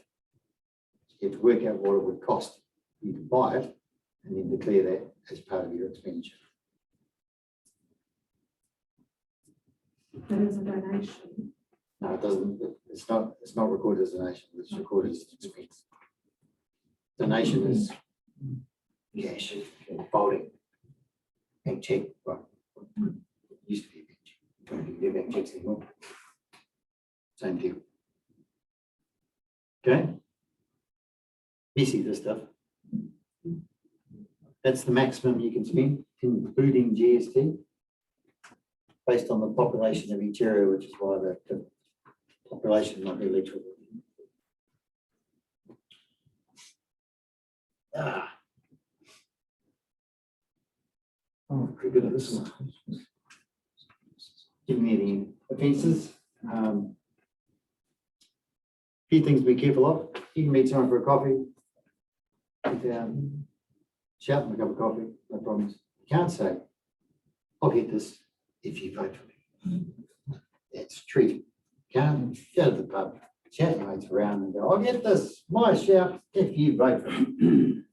You have to work out what it would cost you to buy it and then declare that as part of your expenditure. That is a donation. No, it doesn't. It's not recorded as a donation. It's recorded as an expense. Donation is cash, folding, bank check. Well, it used to be a bank check. Don't do bank checks anymore. Same deal. Okay. Messy, this stuff. That's the maximum you can spend, including GST, based on the population of each area, which is why the population, not the electoral. Oh, pretty good at this one. Give me the offences. Few things to be careful of. You can meet someone for a coffee. Sit down, shout them a cup of coffee, no problems. You can't say, I'll get this if you vote for me. That's treaty. You can't go to the pub, chat your mates around and go, I'll get this, my shout, if you vote for me.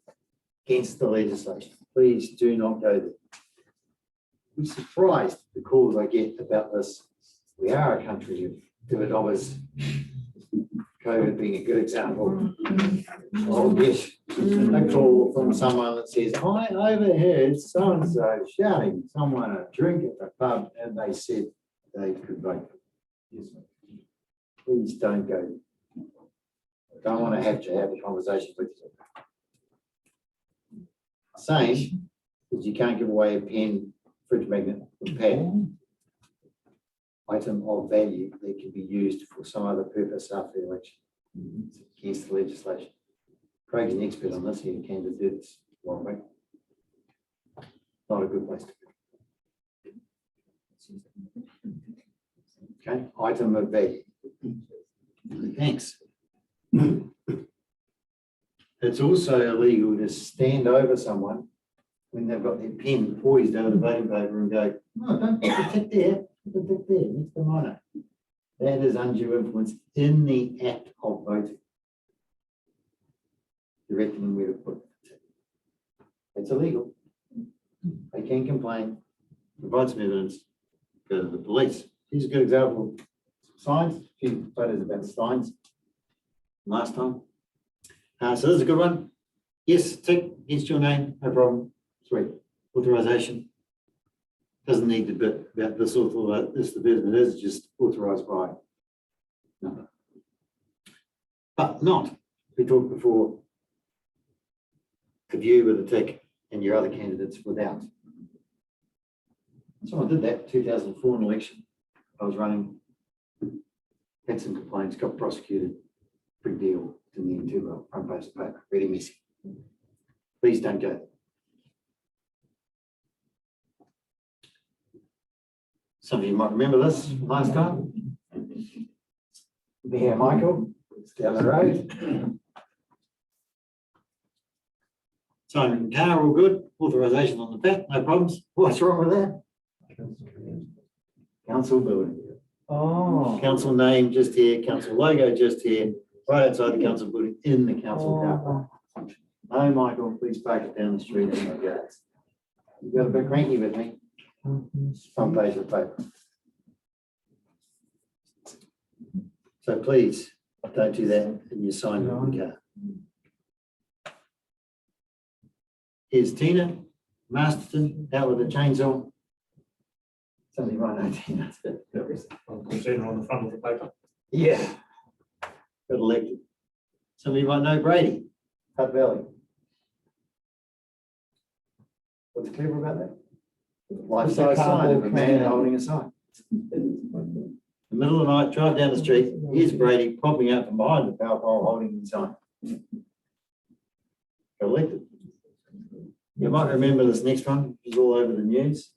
Against the legislation. Please do not go there. I'm surprised the calls I get about this. We are a country of dividends. COVID being a good example. Oh, yes. A call from someone that says, I overheard so-and-so shouting someone a drink at the pub and they said they could vote. Yes. Please don't go. I don't want to have a conversation with you. Same as you can't give away a pen, fridge magnet, or pad. Item of value that can be used for some other purpose after the election. It's against the legislation. Craig's an expert on this. He can do this one way. Not a good place to be. Okay, item of value. Thanks. It's also illegal to stand over someone when they've got their pen poised over the voting paper and go, no, don't put the tick there, put the tick there, next to mine. That is undue influence in the act of voting. Directing them where to put the tick. It's illegal. They can complain, provide some evidence, go to the police. Here's a good example of signs, a few photos about signs last time. So this is a good one. Yes, tick against your name, no problem. Sweet. Authorization. Doesn't need the bit about this or this, the person it is just authorized by number. But not, we talked before, of you with a tick and your other candidates without. Someone did that in 2004 election. I was running, had some complaints, got prosecuted. Big deal in the end too, front page of the paper, really messy. Please don't go there. Some of you might remember this from last time. Mayor Michael, it's down the road. Simon Carr, all good. Authorization on the back, no problems. What's wrong with that? Council building. Oh. Council name just here, council logo just here, right outside the council building in the council car park. No, Michael, please park it down the street. You got a bit cranky with me. Front page of the paper. So please don't do that in your sign in the car. Here's Tina Masterton out with a chainsaw. Somebody might know Tina. I've seen her on the front of the paper. Yeah. Got elected. Somebody might know Brady, Hutt Valley. What's clever about that? Life-size sign of a man holding a sign. In the middle of the night, drive down the street, here's Brady popping out from behind the power pole holding the sign. Got elected. You might remember this next one, which is all over the news.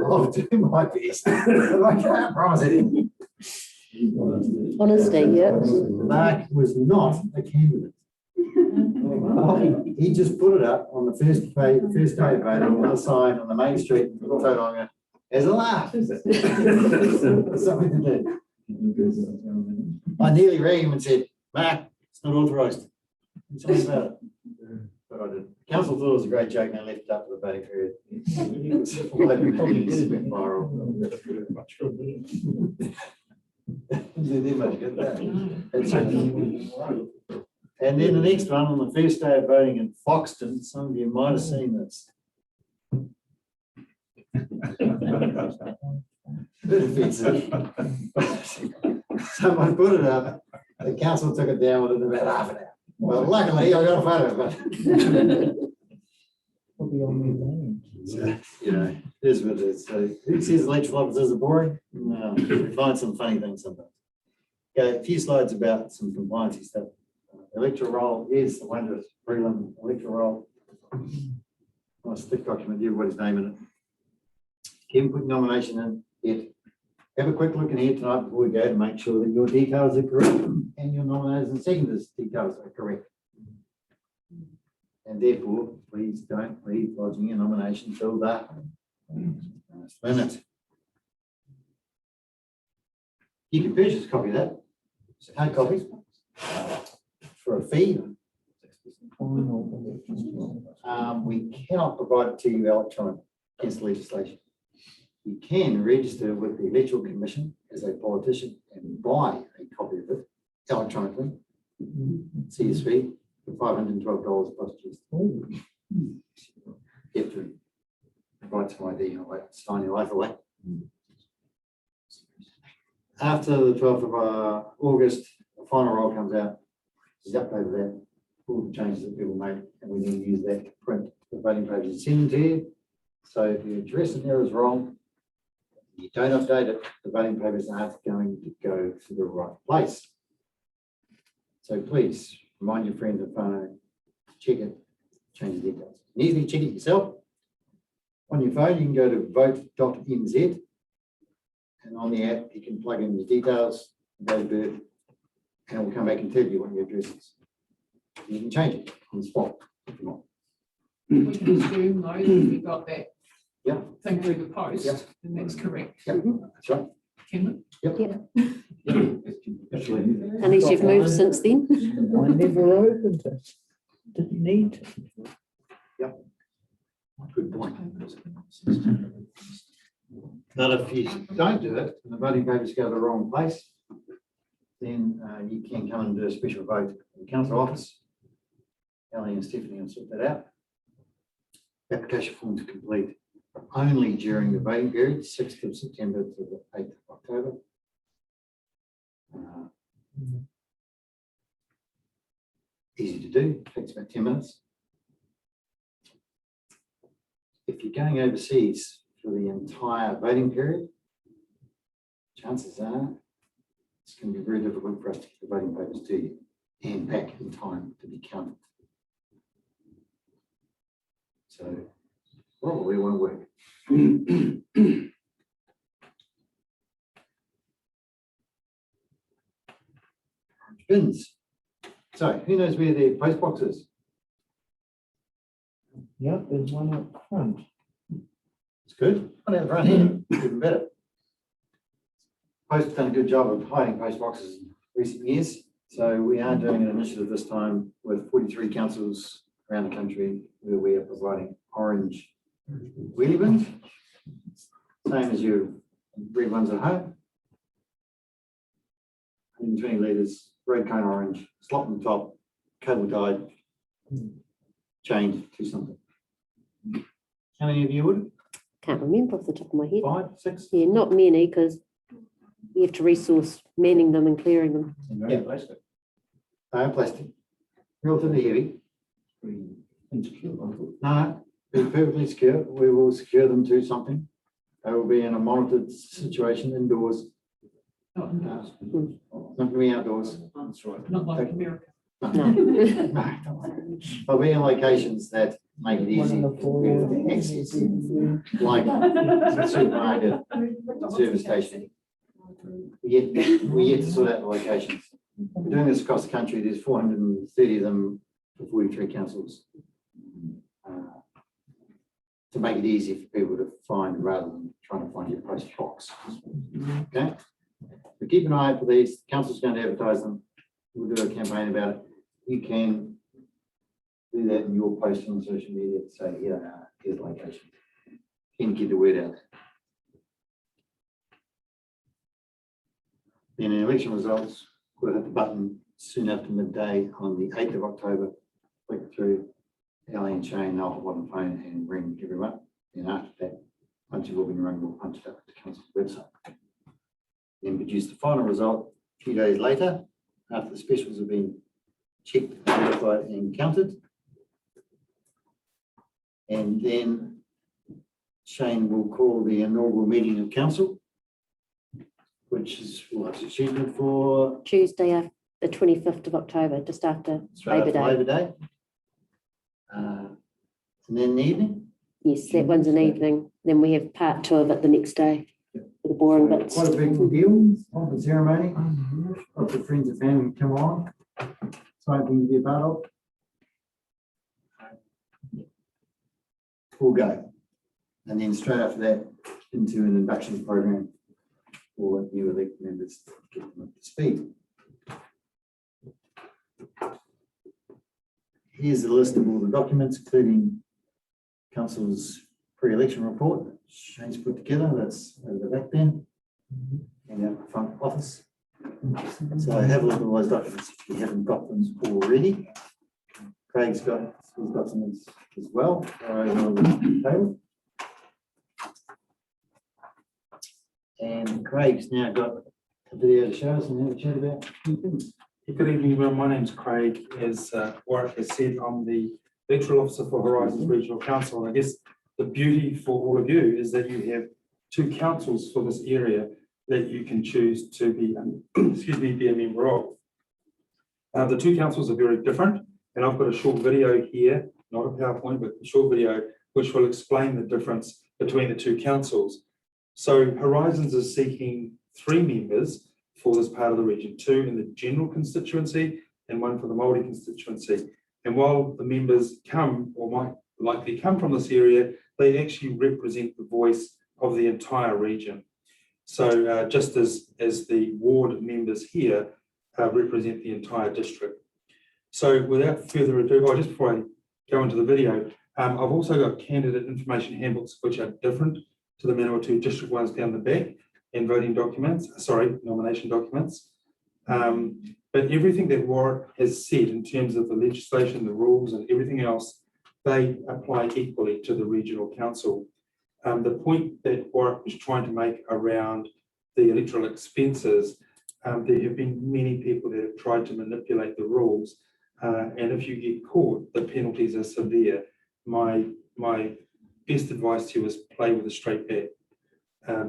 I'll do my best, but I can't promise anything. Honesty, yeah. Mark was not a candidate. He just put it up on the first day of voting on a sign on the main street in Tauranga as a laugh. Something to do. I nearly rang him and said, Mark, it's not authorised. Tell me about it. But I did. Council thought it was a great joke and I left it up for the voting period. It's been viral. Much good. They're much good, that. And then the next one, on the first day of voting in Foxton, some of you might have seen this. Bit offensive. Someone put it up, the council took it down within about half an hour. Well, luckily I got a photo, but. So, you know, it is what it is. So who says electoral officers are boring? No, we find some funny things sometimes. Okay, a few slides about some compliance stuff. Electoral roll is the wondrous prelim electoral roll. Nice thick document, everybody's name in it. Kim put nomination in yet. Have a quick look in here tonight before we go to make sure that your details are correct and your nominators and seconders details are correct. And therefore, please don't leave lodging a nomination till that last minute. You can purchase a copy of that. It's a hard copy for a fee. We cannot provide it to you electronically against legislation. You can register with the Electoral Commission as a politician and buy a copy of it electronically. CSV for $512 plus GST. You have to provide some ID and all that, sign your life away. After the 12th of August, the final roll comes out. Just upload that, all the changes that people made, and we then use that to print the voting pages and send them to you. So if your address in there is wrong, you don't update it, the voting papers aren't going to go to the right place. So please remind your friends and phone, check it, change the details. You can easily check it yourself. On your phone, you can go to vote.nz, and on the app, you can plug in your details, date of birth, and we'll come back and tell you what your address is. You can change it on the spot if you want. We can assume though that we got that Yeah. thing through the post, Yeah. and that's correct. Yeah, that's right. Can Unless you've moved since then. I never opened it. Didn't need to. Good point. But if you don't do it, and the voting papers go to the wrong place, then you can come and do a special vote in the council office. Ellie and Stephanie will sort that out. Application form to complete only during the voting period, 6th of September to the 8th of October. Easy to do, takes about 10 minutes. If you're going overseas for the entire voting period, chances are it's going to be very difficult for us to get the voting papers to you and back in time to be counted. So probably won't work. Bins. So who knows where the post box is? Yeah, there's one up front. It's good. One out front here, even better. Post have done a good job of hiding post boxes in recent years. So we are doing an initiative this time with 43 councils around the country where we are providing orange wheelie bins. Same as your red ones at home. 120 litres, red cone orange, slot on the top, cable tied, chained to something. How many of you would? Can't remember off the top of my head. 5, 6? Yeah, not many, because we have to resource manning them and clearing them. Yeah. They are plastic, relatively heavy. No, they're perfectly secure. We will secure them to something. They will be in a monitored situation indoors, not not going to be outdoors. That's right. not like America. No. No, don't worry. They'll be in locations that make it easy to access, like the supermarket, service station. We yet to sort out the locations. We're doing this across the country. There's 430 of them for 43 councils. To make it easier for people to find rather than trying to find your post box. Okay? So keep an eye out for these. The council's going to advertise them. We'll do a campaign about it. You can do that in your post on social media to say, here, here's the location. Can get the word out. Then in election results, we'll hit the button soon after midday on the 8th of October. Click through. Ellie and Shane, they'll hop on the phone and ring everyone. And after that, once you've all been rung, we'll punch it up to the council's website. Then produce the final result a few days later, after the specials have been checked, verified and counted. And then Shane will call the inaugural meeting of council, which is what's it scheduled for? Tuesday, the 25th of October, just after Straight Labor after Day. Labor Day. And then in the evening. Yes, that one's an evening. Then we have part 2 of it the next day. For the boring bits. Quite a big deal, open ceremony, lots of friends and family come along. Something to be a part of. We'll go. And then straight after that, into an induction program for new elected members to get them up to speed. Here's a list of all the documents, including council's pre-election report that Shane's put together. That's over the back there and out the front office. So have a look at all those documents if you haven't got them already. Craig's got his documents as well. Over on the table. And Craig's now got a video to show us and have a chat about a few things. Good evening, everyone. My name's Craig. As Warwick has said, I'm the electoral officer for Horizons Regional Council. And I guess the beauty for all of you is that you have 2 councils for this area that you can choose to be, be a member of. The 2 councils are very different, and I've got a short video here, not a PowerPoint, but a short video, which will explain the difference between the 2 councils. So Horizons is seeking 3 members for this part of the region, 2 in the general constituency and 1 for the Māori constituency. And while the members come or might likely come from this area, they actually represent the voice of the entire region. So just as the ward members here represent the entire district. So without further ado, just before I go into the video, I've also got candidate information handbooks which are different to the Manawatu district ones down the back, and voting documents, nomination documents. But everything that Warwick has said in terms of the legislation, the rules and everything else, they apply equally to the regional council. The point that Warwick was trying to make around the electoral expenses, there have been many people that have tried to manipulate the rules. And if you get caught, the penalties are severe. My best advice to you is play with a straight bat,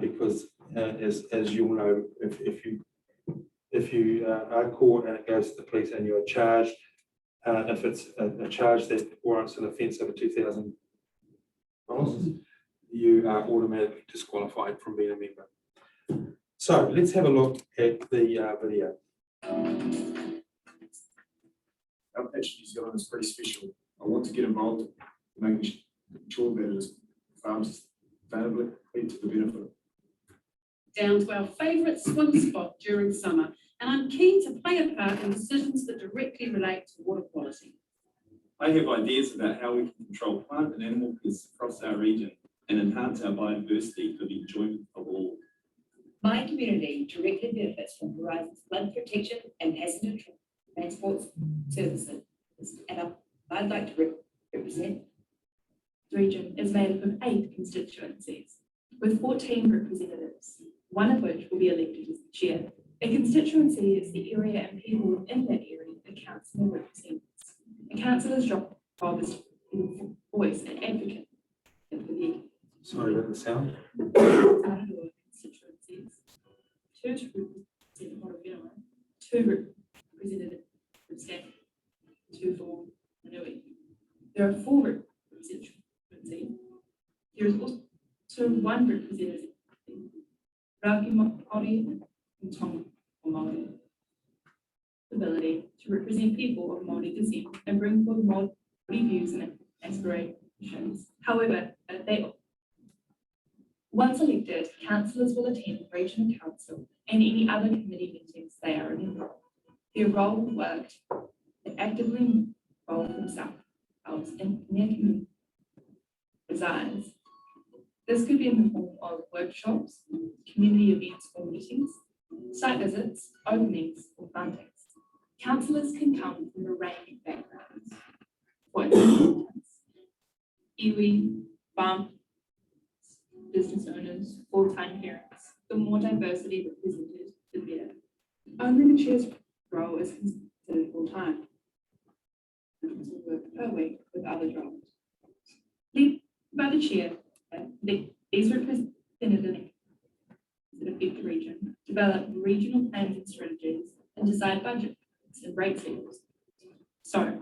because as you'll know, if you are caught and it goes to the police and you are charged, if it's a charge that warrants an offence over $2,000, you are automatically disqualified from being a member. So let's have a look at the video. Our patch New Zealand is pretty special. I want to get involved in making sure that it is farmed sustainably to the benefit. Down to our favourite swim spot during summer, and I'm keen to play a part in decisions that directly relate to water quality. I have ideas about how we can control plant and animal pests across our region and enhance our biodiversity for the enjoyment of all. My community directly benefits from Horizon's flood protection and passenger transport services, and I'd like to represent. The region is made up of 8 constituencies, with 14 representatives, one of which will be elected as the chair. A constituency is the area and people within that area the councillor represents. A councillor's job is to be the voice and advocate for the Sorry about the sound. constituencies. 2 to represent Horowhenua, 2 representatives from Stanley, 2 for Manui. There are 4 representatives. There is also 1 representative in Raki Māori and Tonga Māori. Ability to represent people of Māori descent and bring forward Māori views and aspirations. However, once elected, councillors will attend the regional council and any other committee meetings they are a member of. Their role will work to actively involve themselves in their community desires. This could be in the form of workshops, community events or meetings, site visits, openings or fundings. Councillors can come from a range of backgrounds. For instance, iwi, farm, business owners, full-time parents. The more diversity represented, the better. Only the chair's role is considered full-time. Work per week with other jobs. Led by the chair, these representatives that affect the region develop regional plans and strategies and decide budgets and rate settings. So,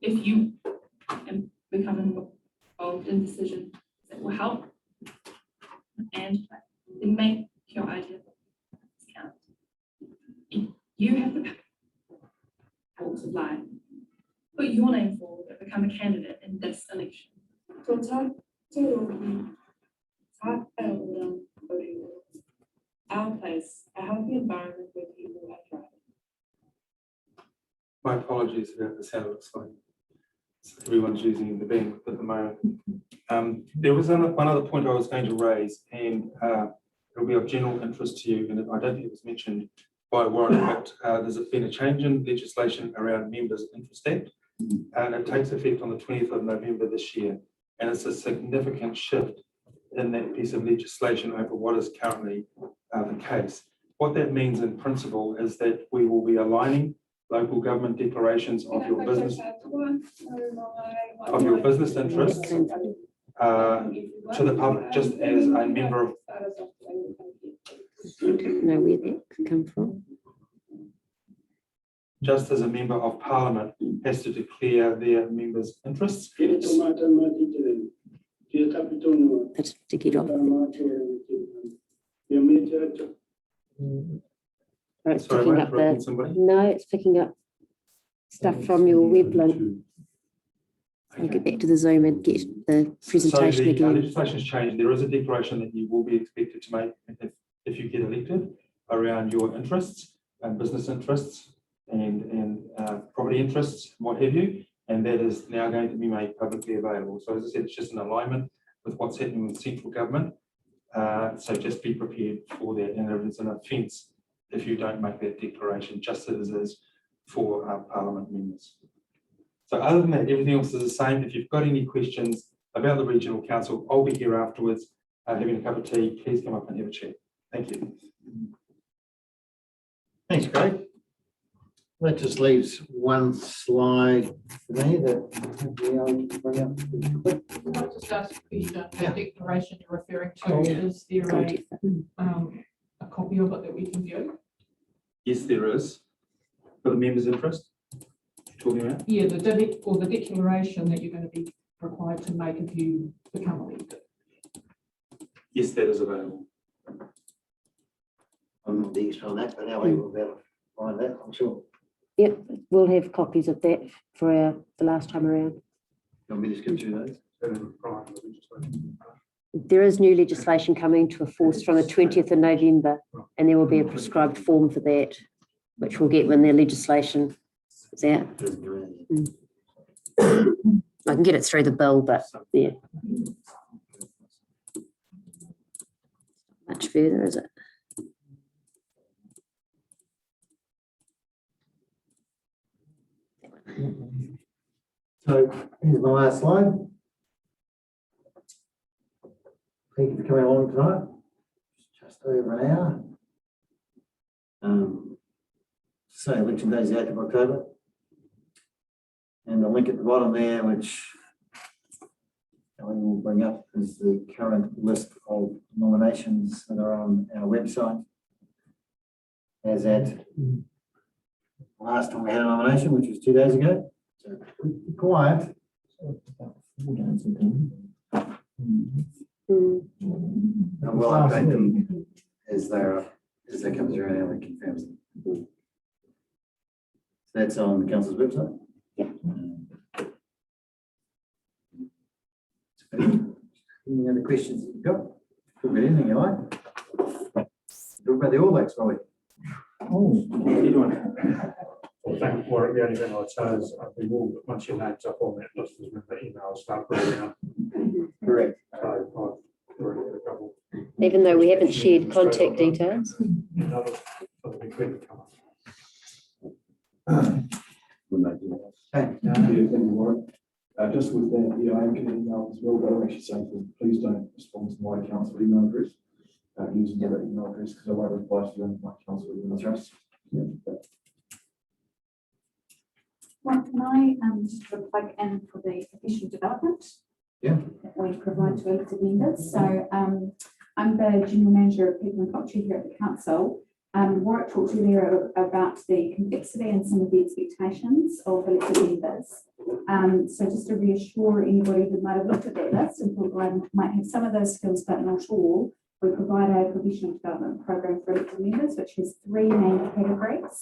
if you become involved in decisions that will help and then make your idea count, you have the power to lie. Put your name forward and become a candidate in this election. Our place, a healthy environment where people are thriving. My apologies about the sound. Looks like everyone's using the bandwidth at the moment. There was one other point I was going to raise, and it'll be of general interest to you, and I don't think it was mentioned by Warren, but there's been a change in legislation around Members' Interest Act, and it takes effect on the 20th of November this year, and it's a significant shift in that piece of legislation over what is currently the case. What that means in principle is that we will be aligning local government declarations of your business interests to the public, just as a member of. I don't know where that could come from. Just as a member of Parliament has to declare their members' interests. That's to get off. Or it's Sorry, picking am I up interrupting the, somebody? no, it's picking up stuff from your web link. I'll get back to the Zoom and get the presentation So the again. legislation's changed. There is a declaration that you will be expected to make if you get elected around your interests and business interests and property interests, what have you. And that is now going to be made publicly available. So as I said, it's just in alignment with what's happening with central government. So just be prepared for that. And if it's an offence, if you don't make that declaration, just as it is for Parliament members. So other than that, everything else is the same. If you've got any questions about the Regional Council, I'll be here afterwards having a cup of tea. Please come up and have a chat. Thank you. Thanks, Craig. That just leaves one slide for me that hopefully I'll bring up. Can I just ask a question? The declaration you're referring to, is there a copy of it that we can view? Yes, there is. For the members' interest, you're talking about? Yeah, the declaration that you're going to be required to make if you become elected. Yes, that is available. I'm not the expert on that, but Ellie will be able to find that, I'm sure. Yep, we'll have copies of that for the last time around. You want me to skip through those? There is new legislation coming to a force from the 20th of November, and there will be a prescribed form for that, which we'll get when their legislation is out. I can get it through the bill, but yeah. Much further, is it? So here's my last slide. Thank you for coming along tonight. Just over an hour. So election day is the 8th of October. And the link at the bottom there, which Ellie will bring up, is the current list of nominations that are on our website. As at last time we had a nomination, which was 2 days ago. So pretty quiet. And we'll update them as they come through and Ellie confirms them. So that's on the council's website. Any other questions that you've got? Talk about anything you like. Talk about the All Blacks, shall we? Well, thank you for it. The only thing I'd say is we will, once your name's up on that list, is when the emails start rolling out. Correct. So I've already had a couple. Even though we haven't shared contact details. Another be quick to come up. Just with that, yeah, I am getting email as well, but I'm actually saying, please don't respond to my council email address. Using that email address, because I won't reply to them, my council email address. Yeah. Well, can I just put a plug in for the professional development? Yeah. That we provide to elected members. So I'm the General Manager of People and Culture here at the Council. Warwick talked earlier about the complexity and some of the expectations of elected members. So just to reassure anybody who might have looked at that list and thought, well, I might have some of those skills, but not all, we provide a professional development program for elected members, which has 3 main categories.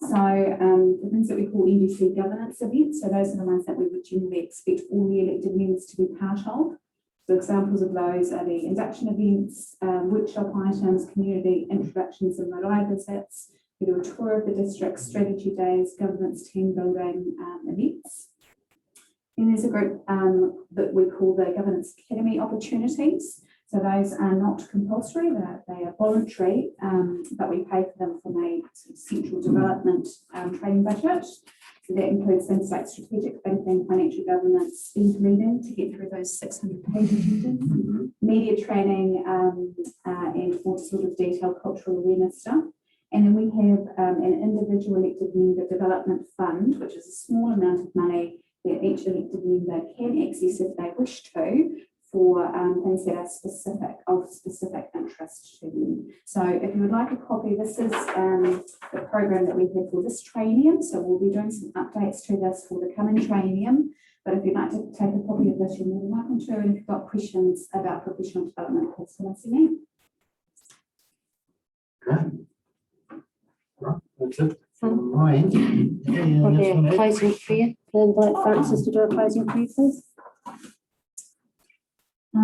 So the things that we call NDC governance events, so those are the ones that we would generally expect all the elected members to be part of. So examples of those are the induction events, workshop items, community introductions and Marae visits. We do a tour of the district, strategy days, governance team building events. And there's a group that we call the Governance Academy opportunities. So those are not compulsory, they are voluntary, but we pay for them from a central development training budget. So that includes things like strategic thinking, financial governance, speed reading to get through those 600 pages, media training, and more sort of detailed cultural awareness stuff. And then we have an individual elected member development fund, which is a small amount of money that each elected member can access if they wish to, for things that are of specific interest to them. So if you would like a copy, this is the program that we have for this triennium. So we'll be doing some updates to this for the coming triennium. But if you'd like to take a copy of this, you're more than welcome to. And if you've got questions about professional development, please come and see me. Great. Right. That's it from my end. We'll do a closing prayer. Can I invite Francis to do a closing prayer, please? He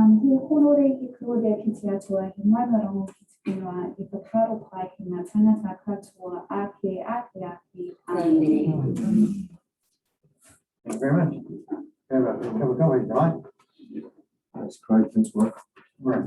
honore ki kua ki te atua, he maimarongo ki te whenua, I whakaro pai ki ngā tangata katoa, ake. Amen. Thank you very much. Have a good one, right? That's great, thanks, Mark. Right.